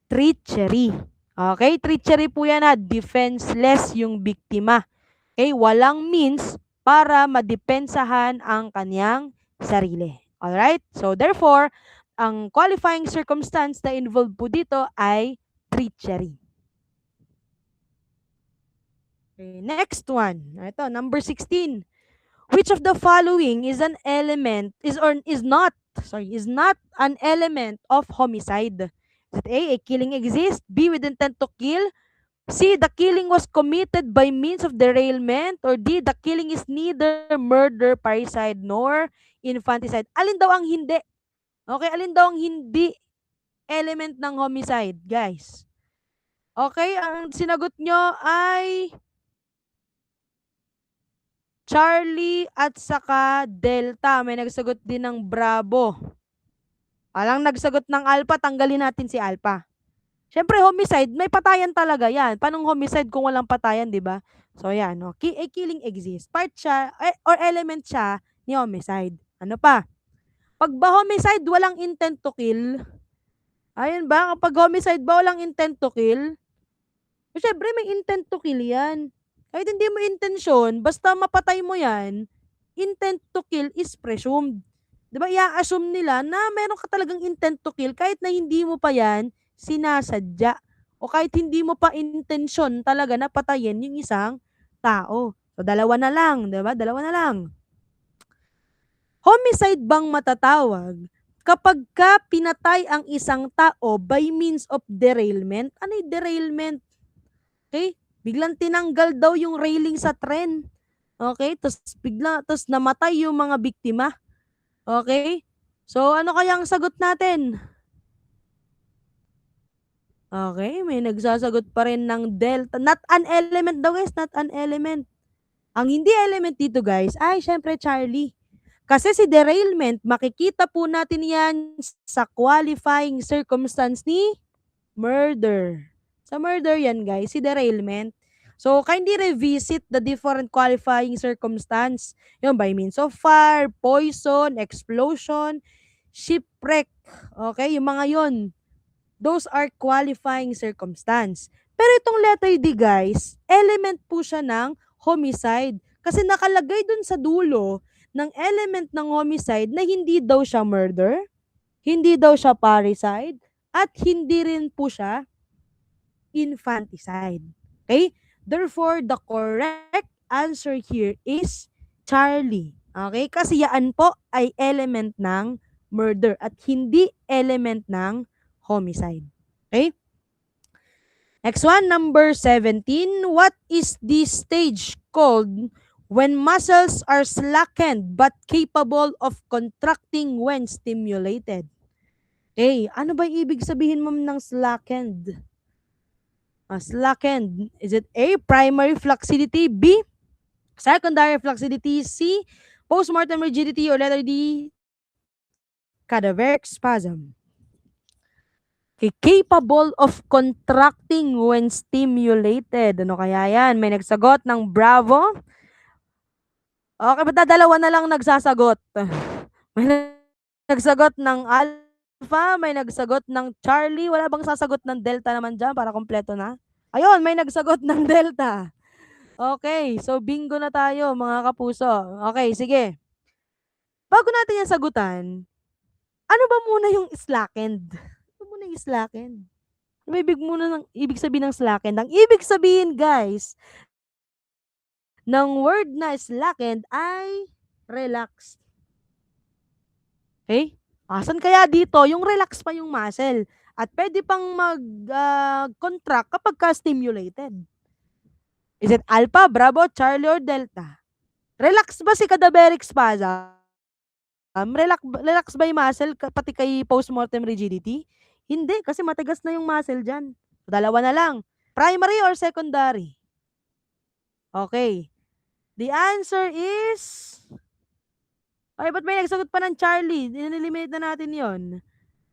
treachery. Okay? Treachery po yan defenseless yung biktima. Okay? Walang means para madepensahan ang kanyang sarili. Alright? So, therefore, ang qualifying circumstance na involved po dito ay treachery. Okay, next one. Ito, number 16. Which of the following is an element, is not an element of homicide? Is it A, killing exists, B, with intent to kill, C, the killing was committed by means of derailment, or D, the killing is neither murder, parricide, nor infanticide. Alin daw ang hindi? Okay, alin daw ang hindi element ng homicide, guys? Okay, ang sinagot nyo ay Charlie at saka Delta. May nagsagot din ng Bravo. Alang nagsagot ng Alpha, tanggalin natin si Alpha. Siyempre, homicide, may patayan talaga yan. Paano homicide kung walang patayan, di ba? So, yan. No? Killing exists. Part siya, or element siya ni homicide. Ano pa? Pag ba homicide, walang intent to kill? Ayun ba? Kapag homicide ba, walang intent to kill? Siyempre, may intent to kill yan. Kahit hindi mo intensyon, basta mapatay mo yan, intent to kill is presumed. Diba, i-assume nila na meron ka talagang intent to kill kahit na hindi mo pa yan sinasadya. O kahit hindi mo pa intensyon talaga na patayin yung isang tao. So, dalawa na lang. Diba? Dalawa na lang. Homicide bang matatawag kapag ka pinatay ang isang tao by means of derailment? Ano yung derailment? Okay? Biglang tinanggal daw yung railing sa tren. Okay? Tapos namatay yung mga biktima. Okay? So, ano kaya ang sagot natin? Okay, may nagsasagot pa rin ng Delta. Not an element daw guys, not an element. Ang hindi element dito guys, ay syempre Charlie. Kasi si derailment, makikita po natin yan sa qualifying circumstance ni murder. Sa murder yan guys, si derailment. So, kindly revisit the different qualifying circumstance. Yung by means of fire, poison, explosion, shipwreck. Okay, yung mga yon. Those are qualifying circumstance. Pero itong letter D guys, element po siya ng homicide. Kasi nakalagay dun sa dulo ng element ng homicide na hindi daw siya murder, hindi daw siya parricide, at hindi rin po siya infanticide. Okay? Therefore, the correct answer here is Charlie. Okay? Kasi yan po ay element ng murder at hindi element ng homicide. Okay? Next one, number 17. What is this stage called when muscles are slackened but capable of contracting when stimulated? Okay, ano ba ibig sabihin mo ng slackened? Slackened. Is it A, primary flaccidity, B, secondary flaccidity, C, postmortem rigidity, or letter D, cadaveric spasm? Okay, capable of contracting when stimulated. Ano kaya yan? May nagsagot ng Bravo. Okay, ba't dalawa na lang nagsasagot? May nagsagot ng Alpha, may nagsagot ng Charlie. Wala bang sasagot ng Delta naman dyan para kompleto na? Ayun, may nagsagot ng Delta. Okay, so bingo na tayo mga kapuso. Okay, sige. Bago natin yung sagutan, ano ba muna yung slackened? Ano muna yung slackened? Ano ibig sabihin ng slackened? Ang ibig sabihin, guys, ng word na slackened ay relaxed. Okay? Asan kaya dito? Yung relax pa yung muscle. At pwede pang mag-contract kapag ka-stimulated. Is it Alpha, Bravo, Charlie, or Delta? Relax ba si cadaveric spasm? Relax ba yung muscle pati kay postmortem rigidity? Hindi, kasi matigas na yung muscle dyan. Dalawa na lang. Primary or secondary? Okay. The answer is... Ay, ba't may nagsagot pa ng Charlie? Eliminate na natin yon.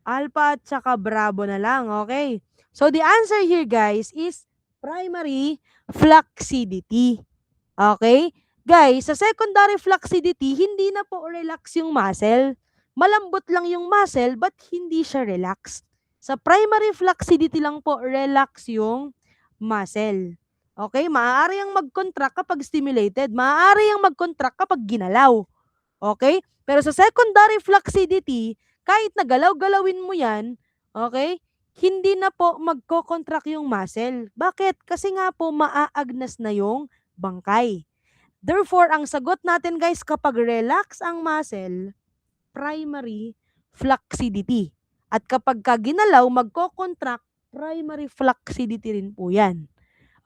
Alpha at saka Bravo na lang. Okay. So, the answer here, guys, is primary flaccidity. Okay? Guys, sa secondary flaccidity, hindi na po relax yung muscle. Malambot lang yung muscle, but hindi siya relax. Sa primary flaccidity lang po, relax yung muscle. Okay? Maaari yang mag-contract kapag stimulated. Maaari yang mag-contract kapag ginalaw. Okay? Pero sa secondary flaccidity, kahit na galaw-galawin mo yan, okay, hindi na po magko-contract yung muscle. Bakit? Kasi nga po maaagnas na yung bangkay. Therefore, ang sagot natin guys, kapag relax ang muscle, primary flaccidity. At kapag ginalaw, magko-contract, primary flaccidity rin po yan.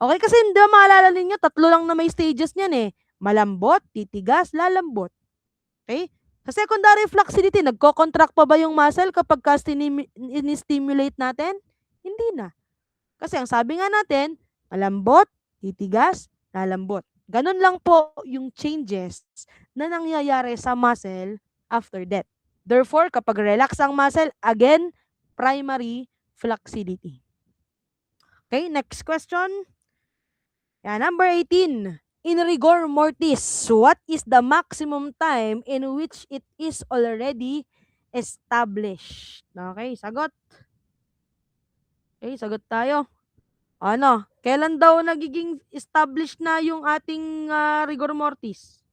Okay, kasi hindi ba maalala ninyo, tatlo lang na may stages niyan eh. Malambot, titigas, lalambot. Okay? Sa secondary flaccidity, nagko-contract pa ba yung muscle kapag in-stimulate natin? Hindi na. Kasi ang sabi nga natin, malambot, titigas, lalambot. Ganun lang po yung changes na nangyayari sa muscle after death. Therefore, kapag relax ang muscle, again, primary flaccidity. Okay, next question. Yeah, number 18. In rigor mortis, what is the maximum time in which it is already established? Okay, sagot. Okay, sagot tayo. Ano? Kailan daw nagiging established na yung ating rigor mortis?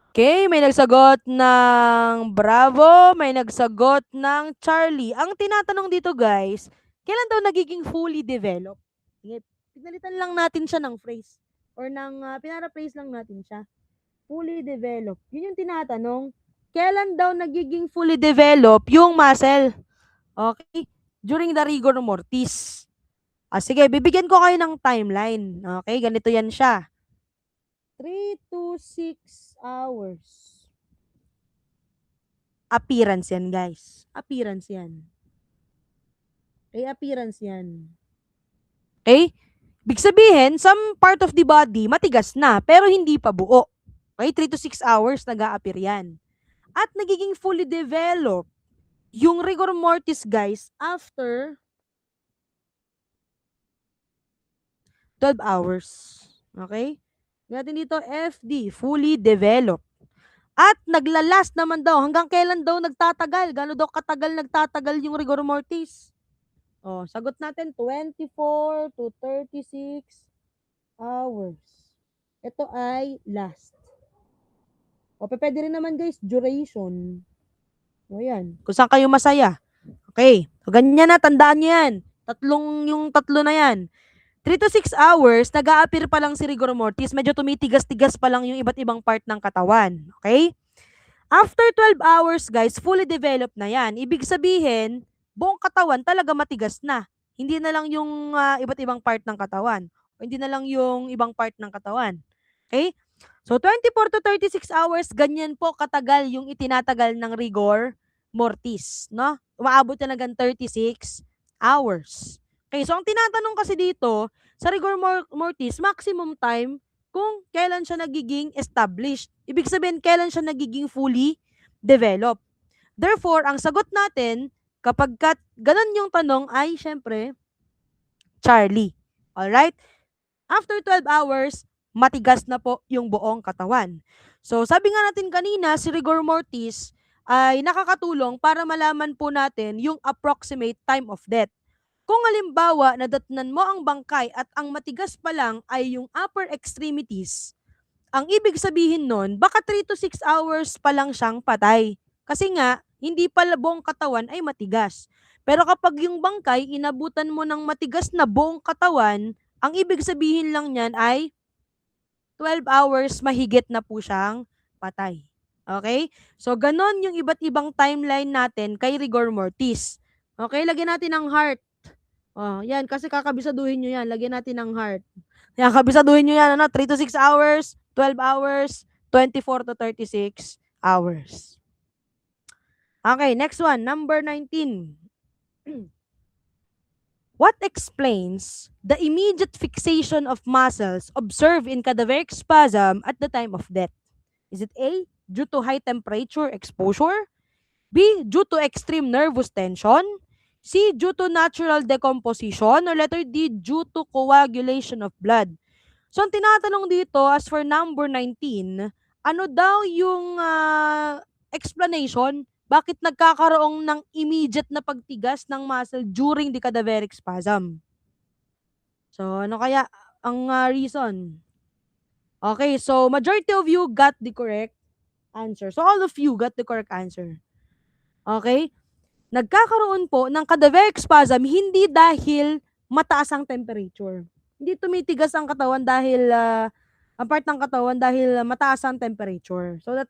Okay, may nagsagot ng Bravo, may nagsagot ng Charlie. Ang tinatanong dito guys, kailan daw nagiging fully developed? Pinalitan lang natin siya ng phrase or ng pinara-phrase lang natin siya. Fully developed. Yun yung tinatanong. Kailan daw nagiging fully developed yung muscle? Okay? During the rigor mortis. Sige, bibigyan ko kayo ng timeline. Okay, ganito yan siya. 3 to 6 hours. Appearance yan, guys. Appearance yan. Okay, appearance yan. Okay? Big sabihin, some part of the body matigas na, pero hindi pa buo. Okay, 3 to 6 hours nag-a-appear yan. At nagiging fully developed yung rigor mortis, guys, after 12 hours. Okay? Natin dito, FD, fully developed. At naglalast naman daw, hanggang kailan daw nagtatagal? Gano'n daw katagal nagtatagal yung rigor mortis? Oh, sagot natin, 24 to 36 hours. Ito ay last. O, pwede rin naman guys, duration. O yan, kung saan kayo masaya. Okay, so ganyan na, tandaan nyo yan. Yung tatlo na yan. 3 to 6 hours, nag-a-appear pa lang si rigor mortis, medyo tumitigas-tigas pa lang yung iba't ibang part ng katawan. Okay? After 12 hours, guys, fully developed na yan. Ibig sabihin, buong katawan talaga matigas na. Hindi na lang yung iba't ibang part ng katawan. O hindi na lang yung ibang part ng katawan. Okay? So, 24 to 36 hours, ganyan po katagal yung itinatagal ng rigor mortis. No? Umaabot na hanggang 36 hours. Okay, so ang tinatanong kasi dito, sa rigor mortis, maximum time kung kailan siya nagiging established. Ibig sabihin, kailan siya nagiging fully developed. Therefore, ang sagot natin, kapag ganun yung tanong ay, syempre, Charlie. Alright? After 12 hours, matigas na po yung buong katawan. So, sabi nga natin kanina, si rigor mortis ay nakakatulong para malaman po natin yung approximate time of death. Kung halimbawa, nadatnan mo ang bangkay at ang matigas pa lang ay yung upper extremities, ang ibig sabihin nun, baka 3 to 6 hours pa lang siyang patay. Kasi nga, hindi pala buong katawan ay matigas. Pero kapag yung bangkay, inabutan mo ng matigas na buong katawan, ang ibig sabihin lang niyan ay 12 hours mahigit na po siyang patay. Okay? So, ganon yung iba't ibang timeline natin kay rigor mortis. Okay, lagyan natin ng heart. Oh, yan, kasi kakabisaduhin nyo yan. Lagyan natin ng heart. Yan, kabisaduhin nyo yan, 3 to 6 hours, 12 hours, 24 to 36 hours. Okay, next one, number 19. What explains the immediate fixation of muscles observed in cadaveric spasm at the time of death? Is it A, due to high temperature exposure? B, due to extreme nervous tension? C, due to natural decomposition? Or letter D, due to coagulation of blood? So, ang tinatanong dito, as for number 19, ano daw yung explanation bakit nagkakaroon ng immediate na pagtigas ng muscle during the cadaveric spasm? So, ano kaya ang reason? Okay, so majority of you got the correct answer. So, all of you got the correct answer. Okay? Nagkakaroon po ng cadaveric spasm hindi dahil mataas ang temperature. Hindi tumitigas ang katawan dahil ang part ng katawan dahil mataas ang temperature. So that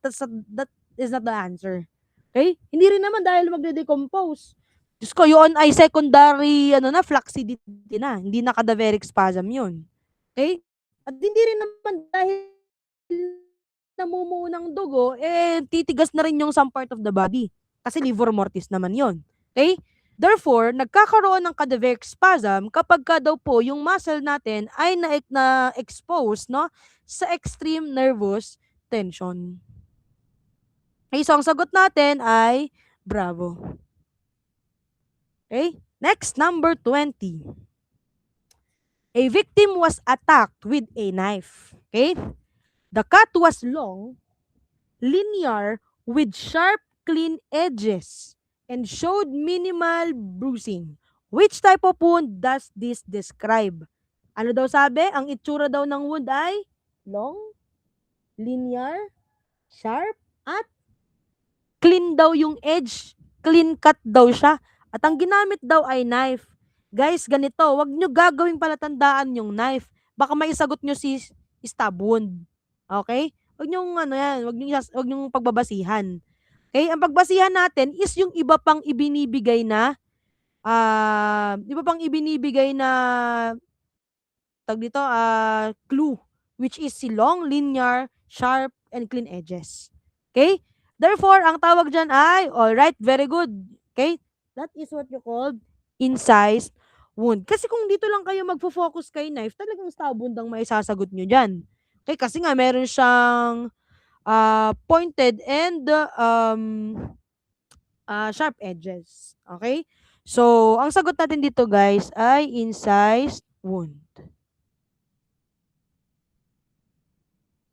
is not the answer. Okay? Hindi rin naman dahil magde-decompose. Diyos ko, yun ay secondary flaccidity na. Hindi na cadaveric spasm yun. Okay? At hindi rin naman dahil namumuo ng dugo, titigas na rin yung some part of the body. Kasi livor mortis naman yon. Okay? Therefore, nagkakaroon ng cadaveric spasm kapag ka daw po yung muscle natin ay na-expose sa extreme nervous tension. Okay, so ang sagot natin ay bravo. Okay? Next, number 20. A victim was attacked with a knife. Okay? The cut was long, linear, with sharp, clean edges, and showed minimal bruising. Which type of wound does this describe? Ano daw sabi? Ang itsura daw ng wound ay long, linear, sharp, at clean daw yung edge. Clean cut daw siya. At ang ginamit daw ay knife. Guys, ganito, wag nyo gagawing palatandaan yung knife. Baka may isagot nyo si stab wound. Okay? Wag nyo wag nyo pagbabasihan. Okay? Ang pagbasihan natin is yung iba pang ibinibigay na clue, which is si long, linear, sharp, and clean edges. Okay? Therefore, ang tawag dyan ay, alright, very good. Okay? That is what you call incised wound. Kasi kung dito lang kayo magfo-focus kay knife, talagang stab wound ang maisasagot nyo dyan. Okay? Kasi nga, meron siyang pointed and sharp edges. Okay? So, ang sagot natin dito, guys, ay incised wound.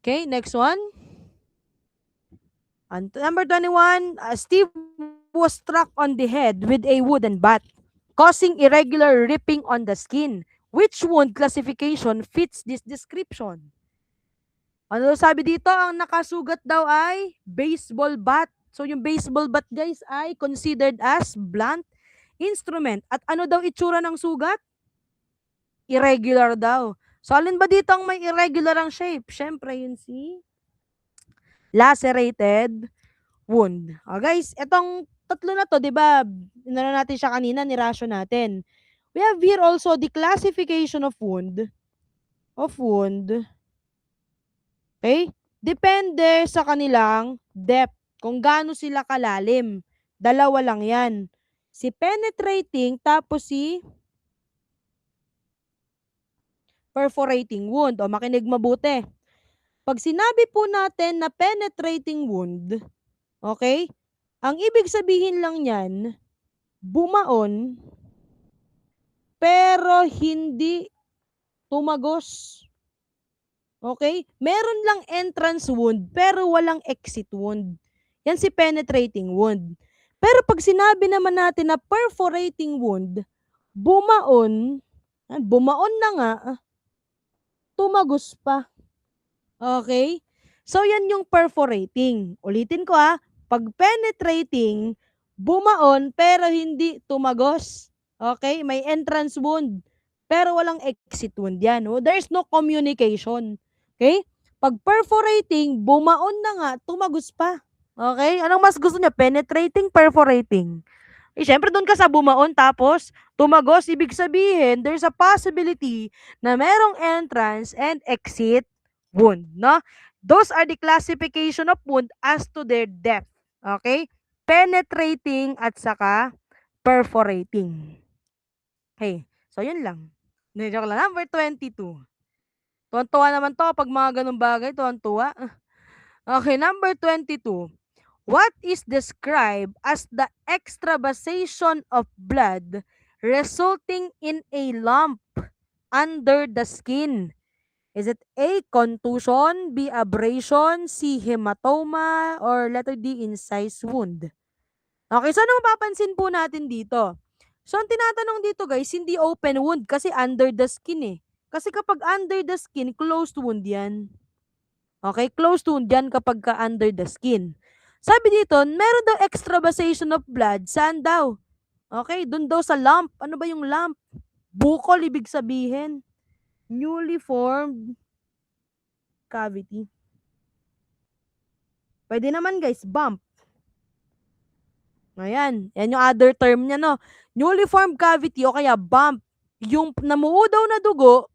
Okay, next one. And number 21, Steve was struck on the head with a wooden bat, causing irregular ripping on the skin. Which wound classification fits this description? Ano sabi dito? Ang nakasugat daw ay baseball bat. So, yung baseball bat, guys, ay considered as blunt instrument. At ano daw itsura ng sugat? Irregular daw. So, alin ba dito ang may irregular ang shape? Siyempre, yun si lacerated wound. Guys, etong tatlo na to, 'di ba? Inano natin siya kanina, nirasyo natin. We have here also the classification of wound. Okay? Depende sa kanilang depth, kung gaano sila kalalim. Dalawa lang 'yan. Si penetrating tapos si perforating wound. O makinig mabuti. Pag sinabi po natin na penetrating wound, okay? Ang ibig sabihin lang niyan, bumaon pero hindi tumagos. Okay? Meron lang entrance wound pero walang exit wound. Yan si penetrating wound. Pero pag sinabi naman natin na perforating wound, bumaon na nga, tumagos pa. Okay? So, yan yung perforating. Ulitin ko pag penetrating, bumaon pero hindi tumagos. Okay? May entrance wound pero walang exit wound yan. There's no communication. Okay? Pag perforating, bumaon na nga, tumagos pa. Okay? Anong mas gusto niya? Penetrating, perforating? Syempre doon ka sa bumaon tapos tumagos, ibig sabihin there's a possibility na merong entrance and exit wound, no? Those are the classification of wound as to their depth. Okay? Penetrating at saka perforating. Okay. So, yun lang. Joke lang. Number 22. Tuwan-tuwa naman to pag mga ganung bagay. Tuwan-tuwa. Okay, number 22. What is described as the extravasation of blood resulting in a lump under the skin? Is it A, contusion, B, abrasion, C, hematoma, or letter D, incised wound? Okay, so ano mapapansin po natin dito? So, ang tinatanong dito guys, hindi open wound kasi under the skin eh. Kasi kapag under the skin, closed wound yan. Okay, closed wound yan kapag ka under the skin. Sabi dito, meron daw extravasation of blood. Saan daw? Okay, dun daw sa lump. Ano ba yung lump? Bukol, ibig sabihin. Newly formed cavity. Pwede naman guys, bump. Ayan, yan yung other term niya, no? Newly formed cavity o kaya bump. Yung namuo daw na dugo,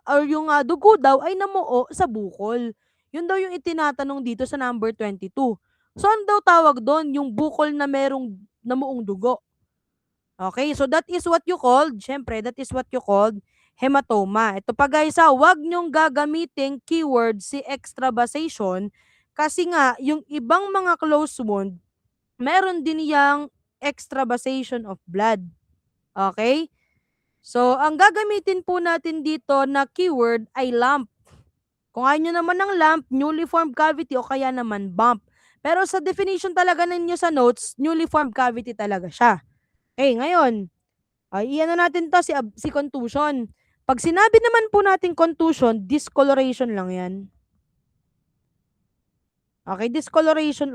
or yung dugo daw ay namuo sa bukol. Yun daw yung itinatanong dito sa number 22. So, ano daw tawag doon? Yung bukol na merong namuong dugo. Okay, so that is what you called, syempre, that is what you called hematoma. Ito pa guys wag nyong gagamitin keyword si extravasation kasi nga, yung ibang mga close wound, meron din yang extravasation of blood. Okay? So, ang gagamitin po natin dito na keyword ay lump. Kung ayaw nyo naman ng lump, newly formed cavity o kaya naman bump. Pero sa definition talaga ninyo sa notes, newly formed cavity talaga siya. Okay, ngayon, iyan natin to si contusion. Pag sinabi naman po natin contusion, discoloration lang yan. Okay, discoloration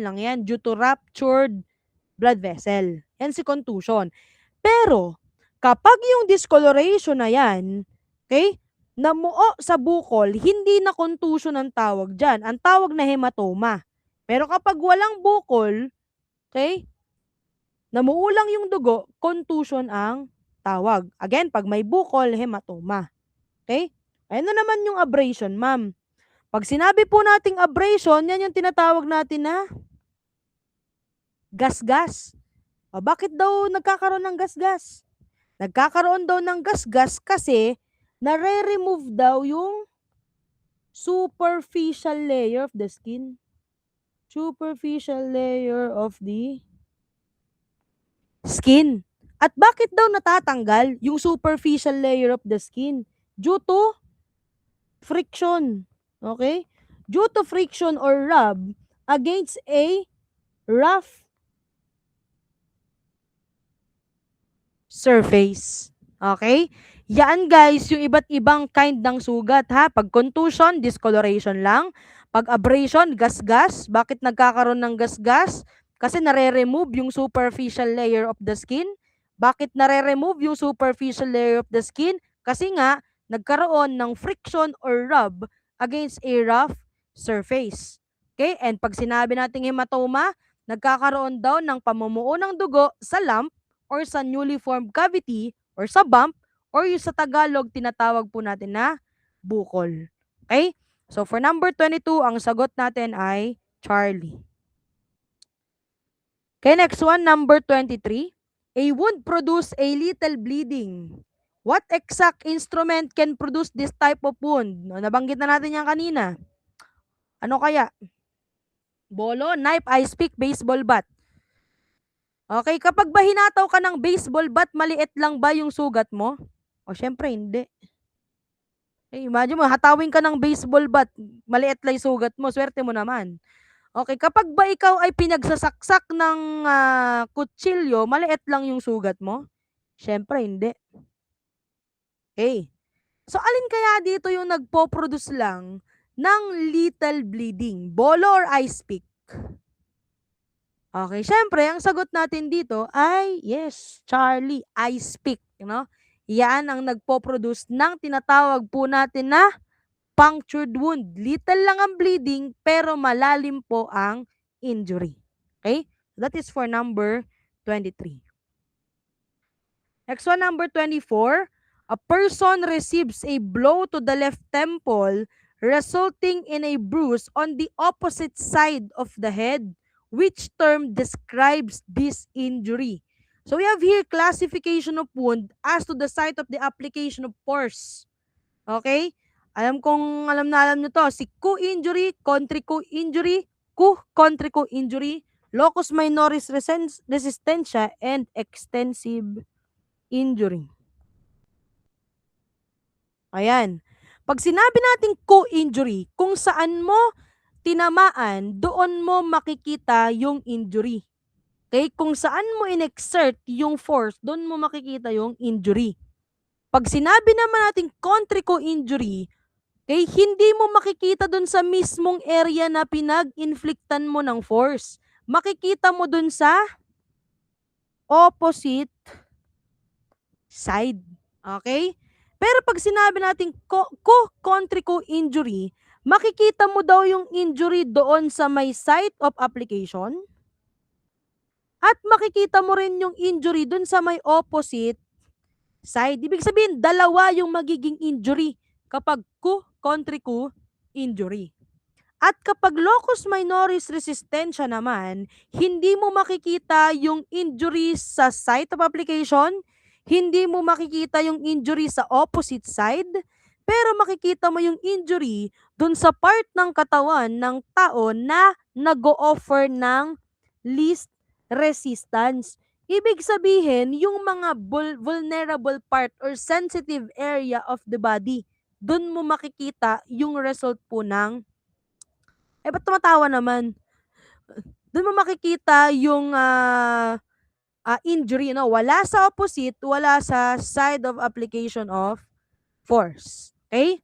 lang yan due to ruptured blood vessel. Yan si contusion. Pero, kapag yung discoloration na yan, okay, namuo sa bukol, hindi na contusion ang tawag dyan. Ang tawag na hematoma. Pero kapag walang bukol, okay, namuo lang yung dugo, contusion ang tawag. Again, pag may bukol, hematoma. Okay? Ayun na naman yung abrasion, ma'am. Pag sinabi po nating abrasion, yan yung tinatawag natin na gasgas. Bakit daw nagkakaroon ng gasgas? Nagkakaroon daw ng gasgas kasi nare-remove daw yung superficial layer of the skin. Superficial layer of the skin. At bakit daw natatanggal yung superficial layer of the skin? Due to friction. Okay? Due to friction or rub against a rough surface. Okay? Yan guys, yung iba't ibang kind ng sugat Pag contusion, discoloration lang. Pag abrasion, gasgas. Bakit nagkakaroon ng gasgas? Kasi nare-remove yung superficial layer of the skin. Bakit nare-remove yung superficial layer of the skin? Kasi nga, nagkaroon ng friction or rub against a rough surface. Okay? And pag sinabi nating hematoma, nagkakaroon daw ng pamumuo ng dugo sa lump or sa newly formed cavity or sa bump or yung sa Tagalog tinatawag po natin na bukol. Okay? So for number 22, ang sagot natin ay Charlie. Okay, next one, number 23. A wound produce a little bleeding. What exact instrument can produce this type of wound? No, nabanggit na natin yan kanina. Ano kaya? Bolo, knife, ice pick, baseball bat. Okay, kapag ba hinataw ka ng baseball bat, maliit lang ba yung sugat mo? O syempre, hindi. Okay, imagine mo, hatawin ka ng baseball bat, maliit lang yung sugat mo, swerte mo naman. Okay, kapag ba ikaw ay pinagsasaksak ng kutsilyo, maliit lang yung sugat mo? Syempre, hindi. Okay. So, alin kaya dito yung nagpo-produce lang ng little bleeding? Bolo or ice pick? Okay, syempre, ang sagot natin dito ay, yes, Charlie, ice pick. No? Yan ang nagpo-produce ng tinatawag po natin na punctured wound. Little lang ang bleeding, pero malalim po ang injury. Okay? That is for number 23. Next one, number 24. A person receives a blow to the left temple resulting in a bruise on the opposite side of the head. Which term describes this injury? So we have here classification of wound as to the site of the application of force. Okay? Alam na alam nyo to. Si Ku injury, Contricu injury, Ku Contricu injury, locus minoris resistentia, and extensive injury. Ayan. Pag sinabi natin co-injury, kung saan mo tinamaan, doon mo makikita yung injury. Okay? Kung saan mo in-exert yung force, doon mo makikita yung injury. Pag sinabi naman natin contrico-injury, okay, hindi mo makikita doon sa mismong area na pinag-inflictan mo ng force. Makikita mo doon sa opposite side. Okay? Pero pag sinabi natin co-contrico injury, makikita mo daw yung injury doon sa may site of application at makikita mo rin yung injury doon sa may opposite side. Ibig sabihin, dalawa yung magiging injury kapag co-contrico injury. At kapag locus minoris resistentia naman, hindi mo makikita yung injury sa site of application, hindi mo makikita yung injury sa opposite side, pero makikita mo yung injury dun sa part ng katawan ng tao na nag-o-offer ng least resistance. Ibig sabihin, yung mga vulnerable part or sensitive area of the body, dun mo makikita yung result po ng ba't tumatawa naman? Doon mo makikita yung injury, no? Wala sa opposite, wala sa side of application of force. Okay?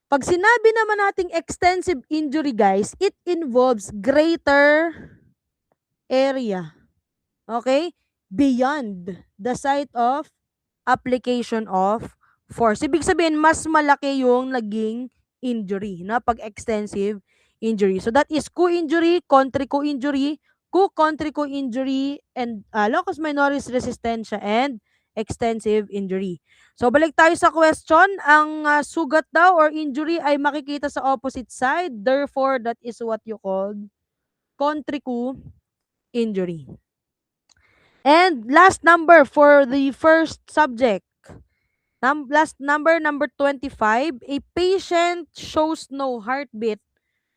Pag sinabi naman nating extensive injury, guys, it involves greater area. Okay? Beyond the site of application of force. Ibig sabihin, mas malaki yung naging injury na pag extensive injury. So that is co-injury, contrico-injury, co-contrico-injury, and locus minoris resistentia, and extensive injury. So balik tayo sa question. Ang sugat daw or injury ay makikita sa opposite side. Therefore, that is what you call contrico-injury. And last number for the first subject. Last number 25. A patient shows no heartbeat,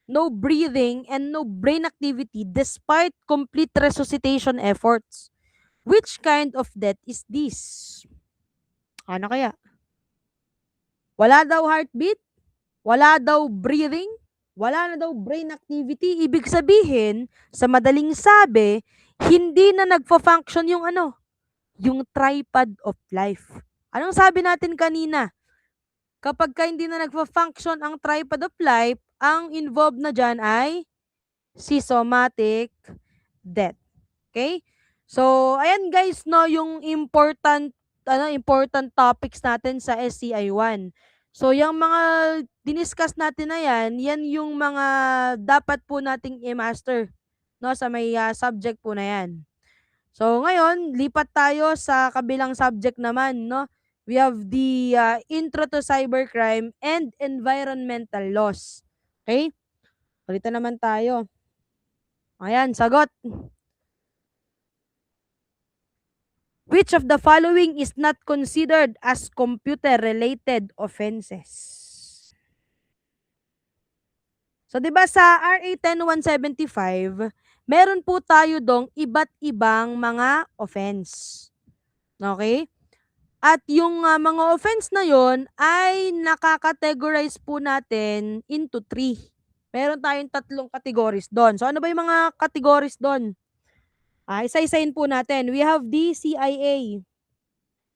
no breathing, and no brain activity despite complete resuscitation efforts. Which kind of death is this? Ano kaya? Wala daw heartbeat, wala daw breathing, wala na daw brain activity. Ibig sabihin, sa madaling sabi, hindi na nagfa-function yung yung tripod of life. Anong sabi natin kanina? Kapag hindi na nagfa-function ang tripod of life, ang involved na dyan ay systematic debt. Okay? So, ayan guys, no, yung important topics natin sa SCI-1. So, yung mga diniscuss natin na yan yung mga dapat po nating i-master, no, sa may subject po na yan. So, ngayon, lipat tayo sa kabilang subject naman, no? We have the intro to cybercrime and environmental laws. Okay? Palitan naman tayo. Ayan, sagot. Which of the following is not considered as computer-related offenses? So, 'di ba sa RA 10175, meron po tayo dong iba't ibang mga offense. Okay? At yung mga offense na yon ay nakakategorize po natin into three. Meron tayong tatlong categories doon. So, ano ba yung mga categories doon? Isa-isahin po natin. We have the CIA.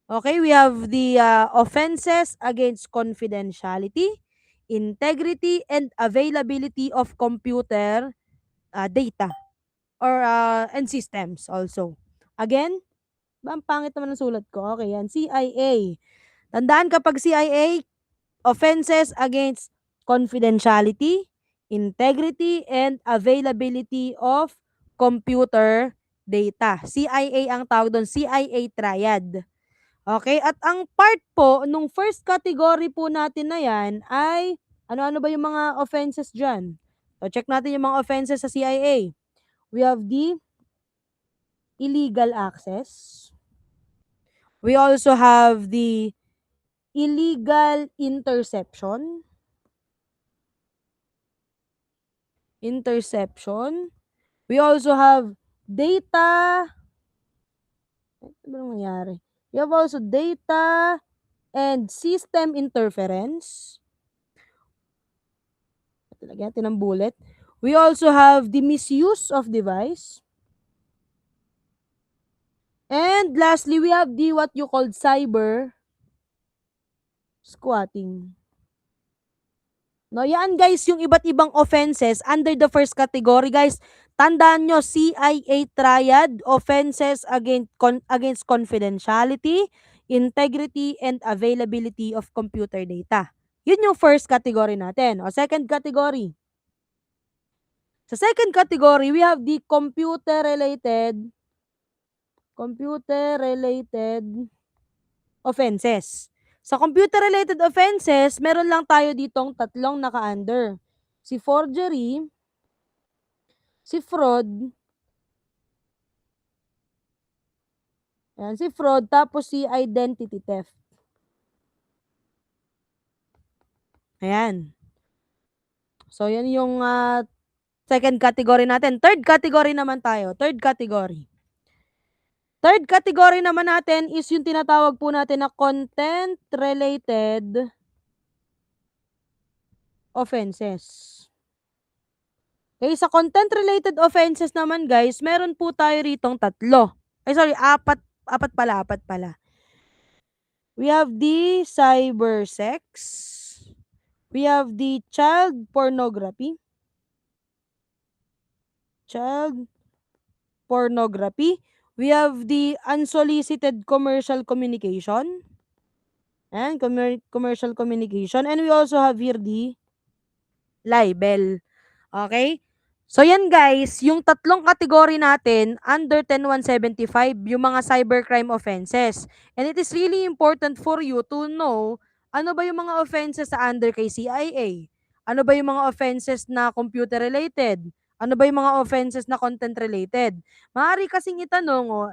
Okay, we have the offenses against confidentiality, integrity, and availability of computer data or and systems also. Again, ba, ang pangit naman ng sulat ko. Okay, yan. CIA. Tandaan kapag CIA, offenses against confidentiality, integrity, and availability of computer data. CIA ang tawag doon, CIA triad. Okay, at ang part po nung first category po natin na yan ay ano-ano ba yung mga offenses dyan? So, check natin yung mga offenses sa CIA. We have the illegal access. We also have the illegal interception. We also have data. Ano ba nangyayari? We have also data and system interference. Lagyan natin ng bullet. We also have the misuse of device. And lastly, we have the what you call cyber squatting. No, yan guys, yung iba't ibang offenses under the first category, guys. Tandaan nyo, CIA triad, offenses against confidentiality, integrity, and availability of computer data. Yun yung first category natin. O second category. Sa second category, we have the computer-related offenses. Sa computer-related offenses, meron lang tayo ditong tatlong naka-under. Si forgery, si fraud, ayan, si fraud, tapos si identity theft. Ayan. So, yan yung second category natin. Third category naman tayo. Third category naman natin is yung tinatawag po natin na content-related offenses. Okay, sa content-related offenses naman guys, meron po tayo ritong apat pala. We have the cybersex. We have the child pornography. We have the unsolicited commercial communication. And commercial communication. And we also have here the libel. Okay? So yan guys, yung tatlong category natin under 10175, yung mga cybercrime offenses. And it is really important for you to know ano ba yung mga offenses sa under kay CIA? Ano ba yung mga offenses na computer related? Ano ba yung mga offenses na content related? Maaari kasing itanong,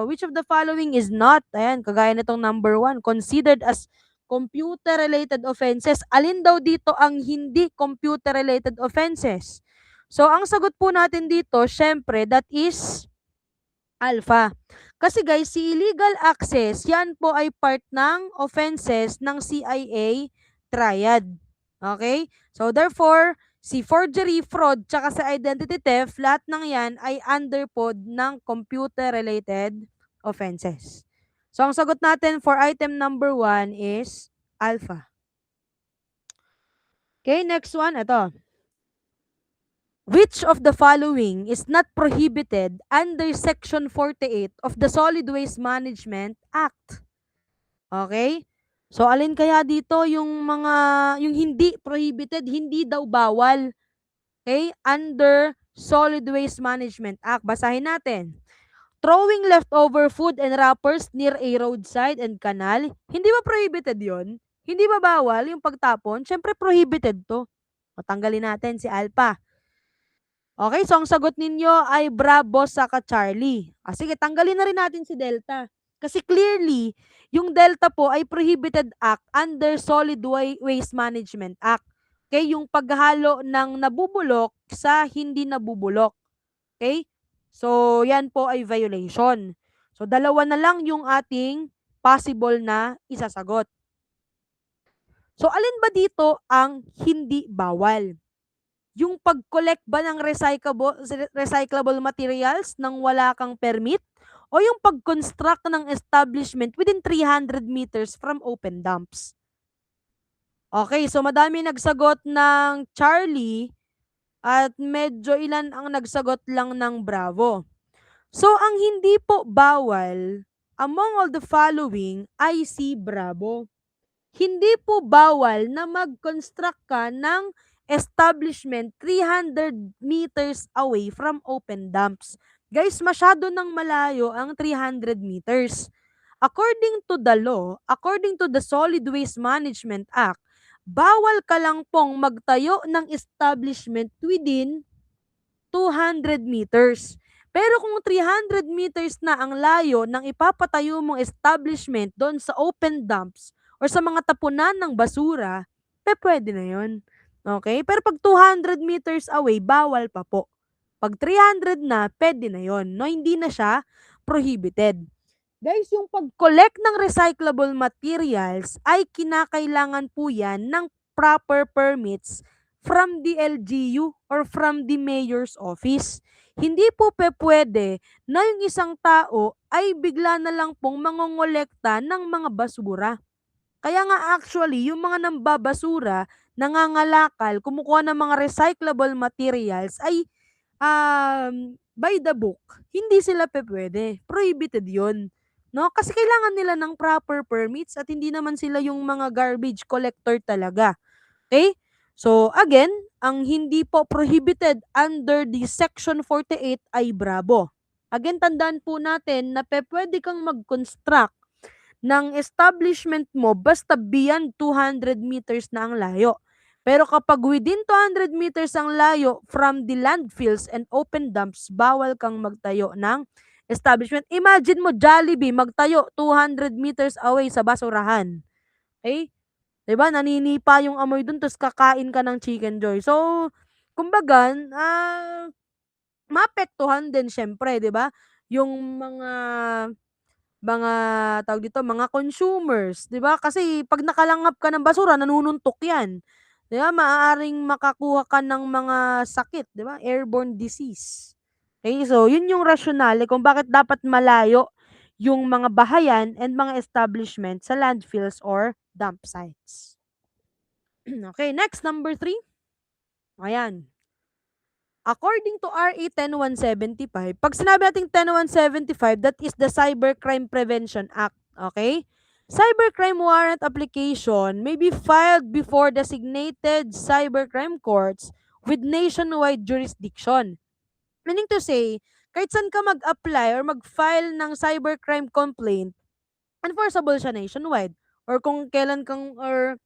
which of the following is not, ayan, kagaya nitong number 1, considered as computer-related offenses. Alin daw dito ang hindi computer-related offenses? So, ang sagot po natin dito, syempre, that is alpha. Kasi guys, si illegal access, yan po ay part ng offenses ng CIA triad. Okay? So, therefore, si forgery, fraud, tsaka sa identity theft, lahat ng yan ay under po ng computer-related offenses. So, ang sagot natin for item number 1 is alpha. Okay, next one, ito. Which of the following is not prohibited under Section 48 of the Solid Waste Management Act? Okay? So, alin kaya dito yung hindi prohibited, hindi daw bawal, okay, under Solid Waste Management Act. Basahin natin. Throwing leftover food and wrappers near a roadside and canal, hindi ba prohibited yon? Hindi ba bawal yung pagtapon? Siyempre prohibited to. O, tanggalin natin si Alpha. Okay, so ang sagot ninyo ay Bravo saka Charlie. Sige, tanggalin na rin natin si Delta. Kasi clearly, yung Delta po ay prohibited act under Solid Waste Management Act. Okay, yung paghalo ng nabubulok sa hindi nabubulok. Okay? So, yan po ay violation. So, dalawa na lang yung ating possible na isasagot. So, alin ba dito ang hindi bawal? Yung pag-collect ba ng recyclable materials nang wala kang permit? O yung pag-construct ng establishment within 300 meters from open dumps? Okay, so madami nagsagot ng Charlie at medyo ilan ang nagsagot lang ng Bravo. So, ang hindi po bawal among all the following ay si Bravo. Hindi po bawal na mag-construct ka ng establishment 300 meters away from open dumps. Guys, masyado nang malayo ang 300 meters. According to the law, according to the Solid Waste Management Act, bawal ka lang pong magtayo ng establishment within 200 meters. Pero kung 300 meters na ang layo ng ipapatayo mong establishment doon sa open dumps or sa mga tapunan ng basura, pwede na yun. Okay? Pero pag 200 meters away, bawal pa po. Pag 300 na, pwede na yun. No, hindi na siya prohibited. Guys, yung pag-collect ng recyclable materials ay kinakailangan po yan ng proper permits from the LGU or from the mayor's office. Hindi po pwede na yung isang tao ay bigla na lang pong mangongolekta ng mga basura. Kaya nga actually, yung mga nambabasura, nangangalakal, kumukuha ng mga recyclable materials ay by the book, hindi sila pwede. Prohibited yun. No? Kasi kailangan nila ng proper permits at hindi naman sila yung mga garbage collector talaga. Okay? So, again, ang hindi po prohibited under the Section 48 ay Bravo. Again, tandaan po natin na pwede kang mag-construct ng establishment mo basta beyond 200 meters na ang layo. Pero kapag within 200 meters ang layo from the landfills and open dumps, bawal kang magtayo ng establishment. Imagine mo, Jollibee, magtayo 200 meters away sa basurahan. Okay? Diba? Naninipa yung amoy dun, tapos kakain ka ng Chicken Joy. So, kumbaga, maapektuhan din syempre, diba? Yung mga tawag dito, mga consumers, 'di ba? Kasi pag nakalanghap ka ng basura, nanununtok 'yan. 'Di ba? Maaaring makakuha ka ng mga sakit, 'di ba? Airborne disease. Okay, so yun yung rationale kung bakit dapat malayo yung mga bahayan and mga establishment sa landfills or dump sites. Okay, next, number 3. Ayan. According to RA 10175, pag sinabi nating 10175, that is the Cybercrime Prevention Act. Okay? Cybercrime warrant application may be filed before designated cybercrime courts with nationwide jurisdiction. Meaning to say, kahit saan ka mag-apply or mag-file ng cybercrime complaint, enforceable siya nationwide. Or kung kailan kang, or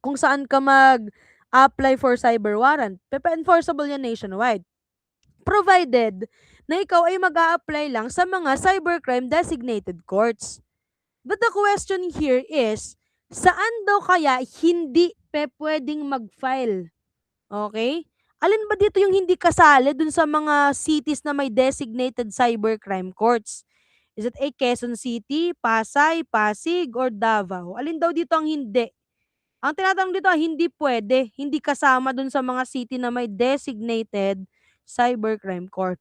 kung saan ka mag-apply for cyber warrant, enforceable yan nationwide. Provided na ikaw ay mag-a-apply lang sa mga cybercrime designated courts. But the question here is, saan daw kaya hindi pwedeng mag-file? Okay? Alin ba dito yung hindi kasali dun sa mga cities na may designated cybercrime courts? Is it a Quezon City, Pasay, Pasig, or Davao? Alin daw dito ang hindi? Ang tinatanong dito, hindi pwede, hindi kasama dun sa mga city na may designated cybercrime court.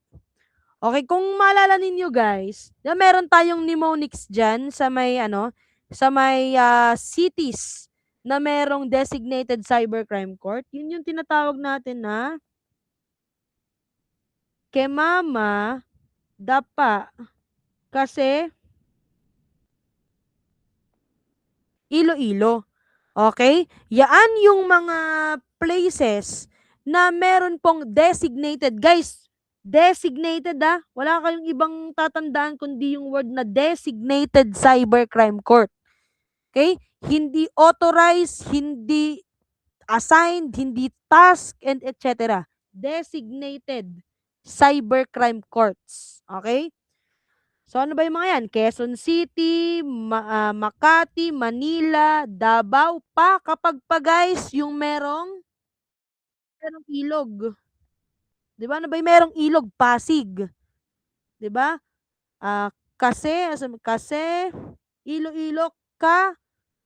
Okay, kung maalala ninyo guys, meron tayong mnemonics dyan sa may cities na merong designated cybercrime court. Yun yung tinatawag natin na kay mama, dapa, kasi Iloilo. Okay? Yaan yung mga places na meron pong designated. Guys, designated wala kayong ibang tatandaan kundi yung word na designated cybercrime court. Okay? Hindi authorized, hindi assigned, hindi task, and etc. Designated cybercrime courts. Okay? So ano ba yung mga yan? Quezon City, Makati, Manila, Davao pa kapag pa guys yung merong ilog. 'Di ba? Ano ba yung merong ilog? Pasig, 'di ba? Kasi Iloilo ka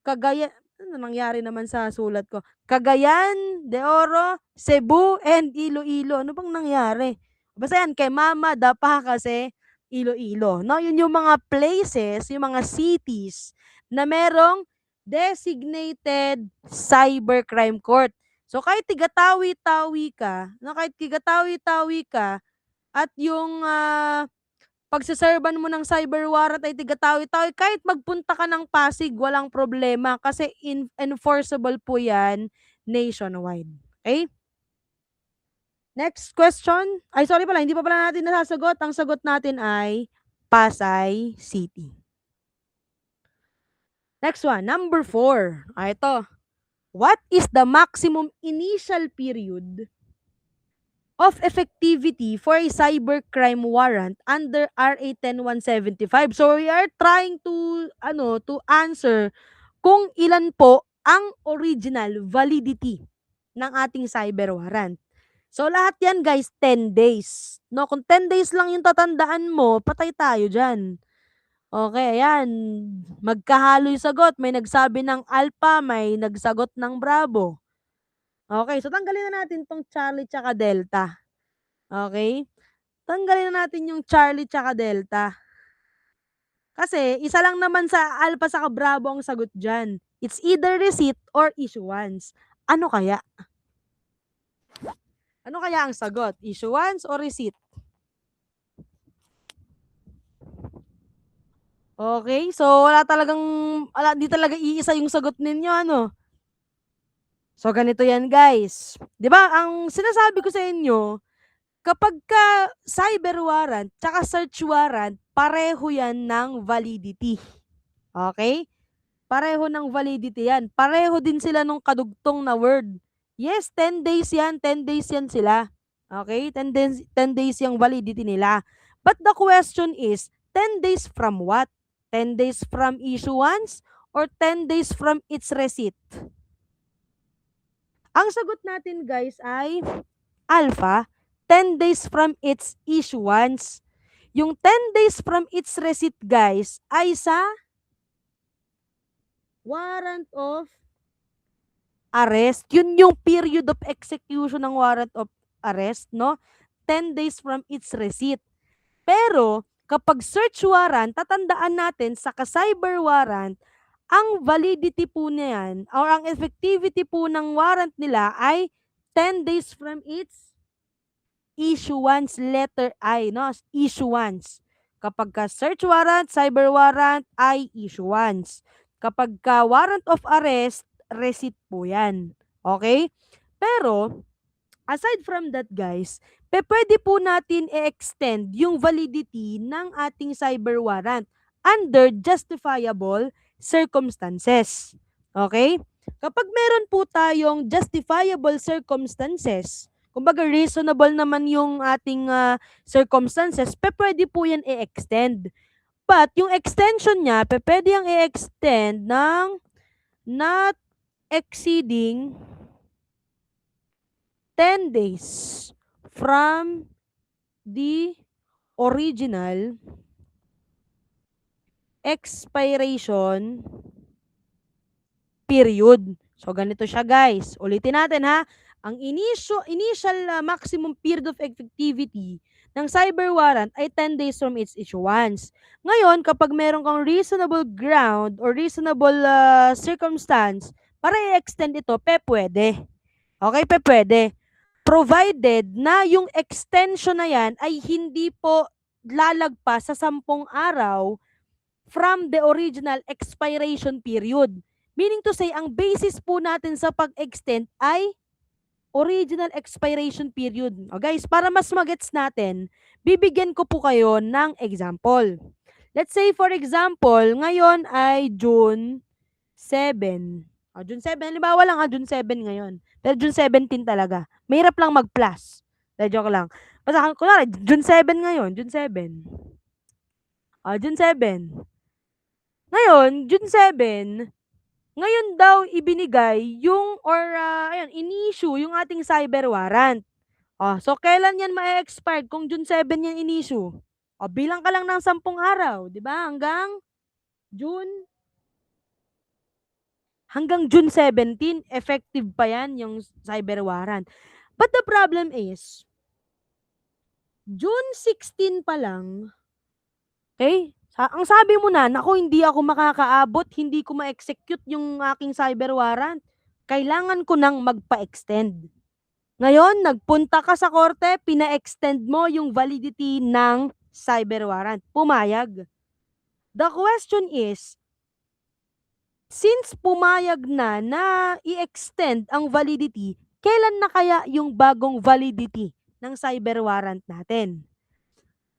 Cagayan, ano nangyari naman sa sulat ko? Cagayan de Oro, Cebu, and Iloilo. Ano bang nangyari? Basta yan, kay Mama, Dapa kasi Iloilo. No? Yun yung mga places, yung mga cities na merong designated cybercrime court. So kahit tiga-tawi-tawi ka, no, kahit tiga-tawi-tawi ka, at yung pagseserban mo ng cyber warrant ay tiga-tawi-tawi, kahit magpunta ka ng Pasig, walang problema kasi enforceable po yan nationwide. Okay? Next question. Ay, sorry pala, hindi pa pala natin nasasagot. Ang sagot natin ay Pasay City. Next one, number 4. Ito. What is the maximum initial period of effectivity for a cybercrime warrant under RA 10175? So we are trying to answer kung ilan po ang original validity ng ating cyber warrant. So lahat yan guys, 10 days. No, kung 10 days lang yung tatandaan mo, patay tayo diyan. Okay, ayan. Magkahalo yung sagot. May nagsabi ng Alpha, may nagsagot ng Bravo. Okay, so tanggalin na natin tong Charlie tsaka Delta. Okay? Tanggalin na natin yung Charlie tsaka Delta. Kasi isa lang naman sa Alpha saka Bravo ang sagot dyan. It's either receipt or issuance. Ano kaya? Ano kaya ang sagot? Issuance or receipt? Okay, so di talaga iisa yung sagot ninyo, ano? So ganito yan guys. 'Di ba ang sinasabi ko sa inyo, kapag ka cyber warrant tsaka search warrant, pareho yan ng validity. Okay? Pareho ng validity yan. Pareho din sila nung kadugtong na word. Yes, 10 days yan. 10 days yan sila. Okay? 10 days yung validity nila. But the question is, 10 days from what? 10 days from issuance or 10 days from its receipt? Ang sagot natin guys ay Alpha, 10 days from its issuance. Yung 10 days from its receipt guys ay sa warrant of arrest. Yun yung period of execution ng warrant of arrest, no? 10 days from its receipt. Pero, kapag search warrant, tatandaan natin sa ka-cyber warrant, ang validity po niyan or ang effectivity po ng warrant nila ay 10 days from its issuance, letter I, no? Issuance. Kapag ka search warrant, cyber warrant ay issuance. Kapag ka warrant of arrest, receipt po yan. Okay? Pero, aside from that guys, pwede po natin i-extend yung validity ng ating cyber warrant under justifiable circumstances. Okay? Kapag meron po tayong justifiable circumstances, kumbaga reasonable naman yung ating circumstances, pwede po yan i-extend. But yung extension niya, pwede yang i-extend ng not exceeding 10 days from the original expiration period. So, ganito siya guys. Ulitin natin ha. Ang initial maximum period of effectivity ng cyber warrant ay 10 days from its issuance. Ngayon, kapag meron kang reasonable ground or reasonable circumstance para i-extend ito, pwede. Okay, pwede. provided na yung extension na yan ay hindi po lalagpas sa 10 araw from the original expiration period. Meaning to say, ang basis po natin sa pag-extend ay original expiration period. O guys, para mas magets natin, bibigyan ko po kayo ng example. Let's say for example, ngayon ay June 7. June 7, halimbawa lang June 7 ngayon. Pero June 17 talaga. Mahirap lang mag-plus. Joke lang. Basta kunwari, June 7 ngayon, June 7. June 7. Ngayon, June 7, ngayon daw ibinigay yung ayun, in-issue yung ating cyber warrant. So kailan yan ma-expire kung June 7 yan in-issue? Bilang ka lang ng 10 araw, 'di ba? Hanggang June 17, effective pa yan yung cyber warrant. But the problem is, June 16 pa lang, okay? Ang sabi mo na, naku, hindi ako makakaabot, hindi ko ma-execute yung aking cyber warrant. Kailangan ko nang magpa-extend. Ngayon, nagpunta ka sa korte, pina-extend mo yung validity ng cyber warrant. Pumayag. The question is, since pumayag na i-extend ang validity, kailan na kaya yung bagong validity ng cyber warrant natin?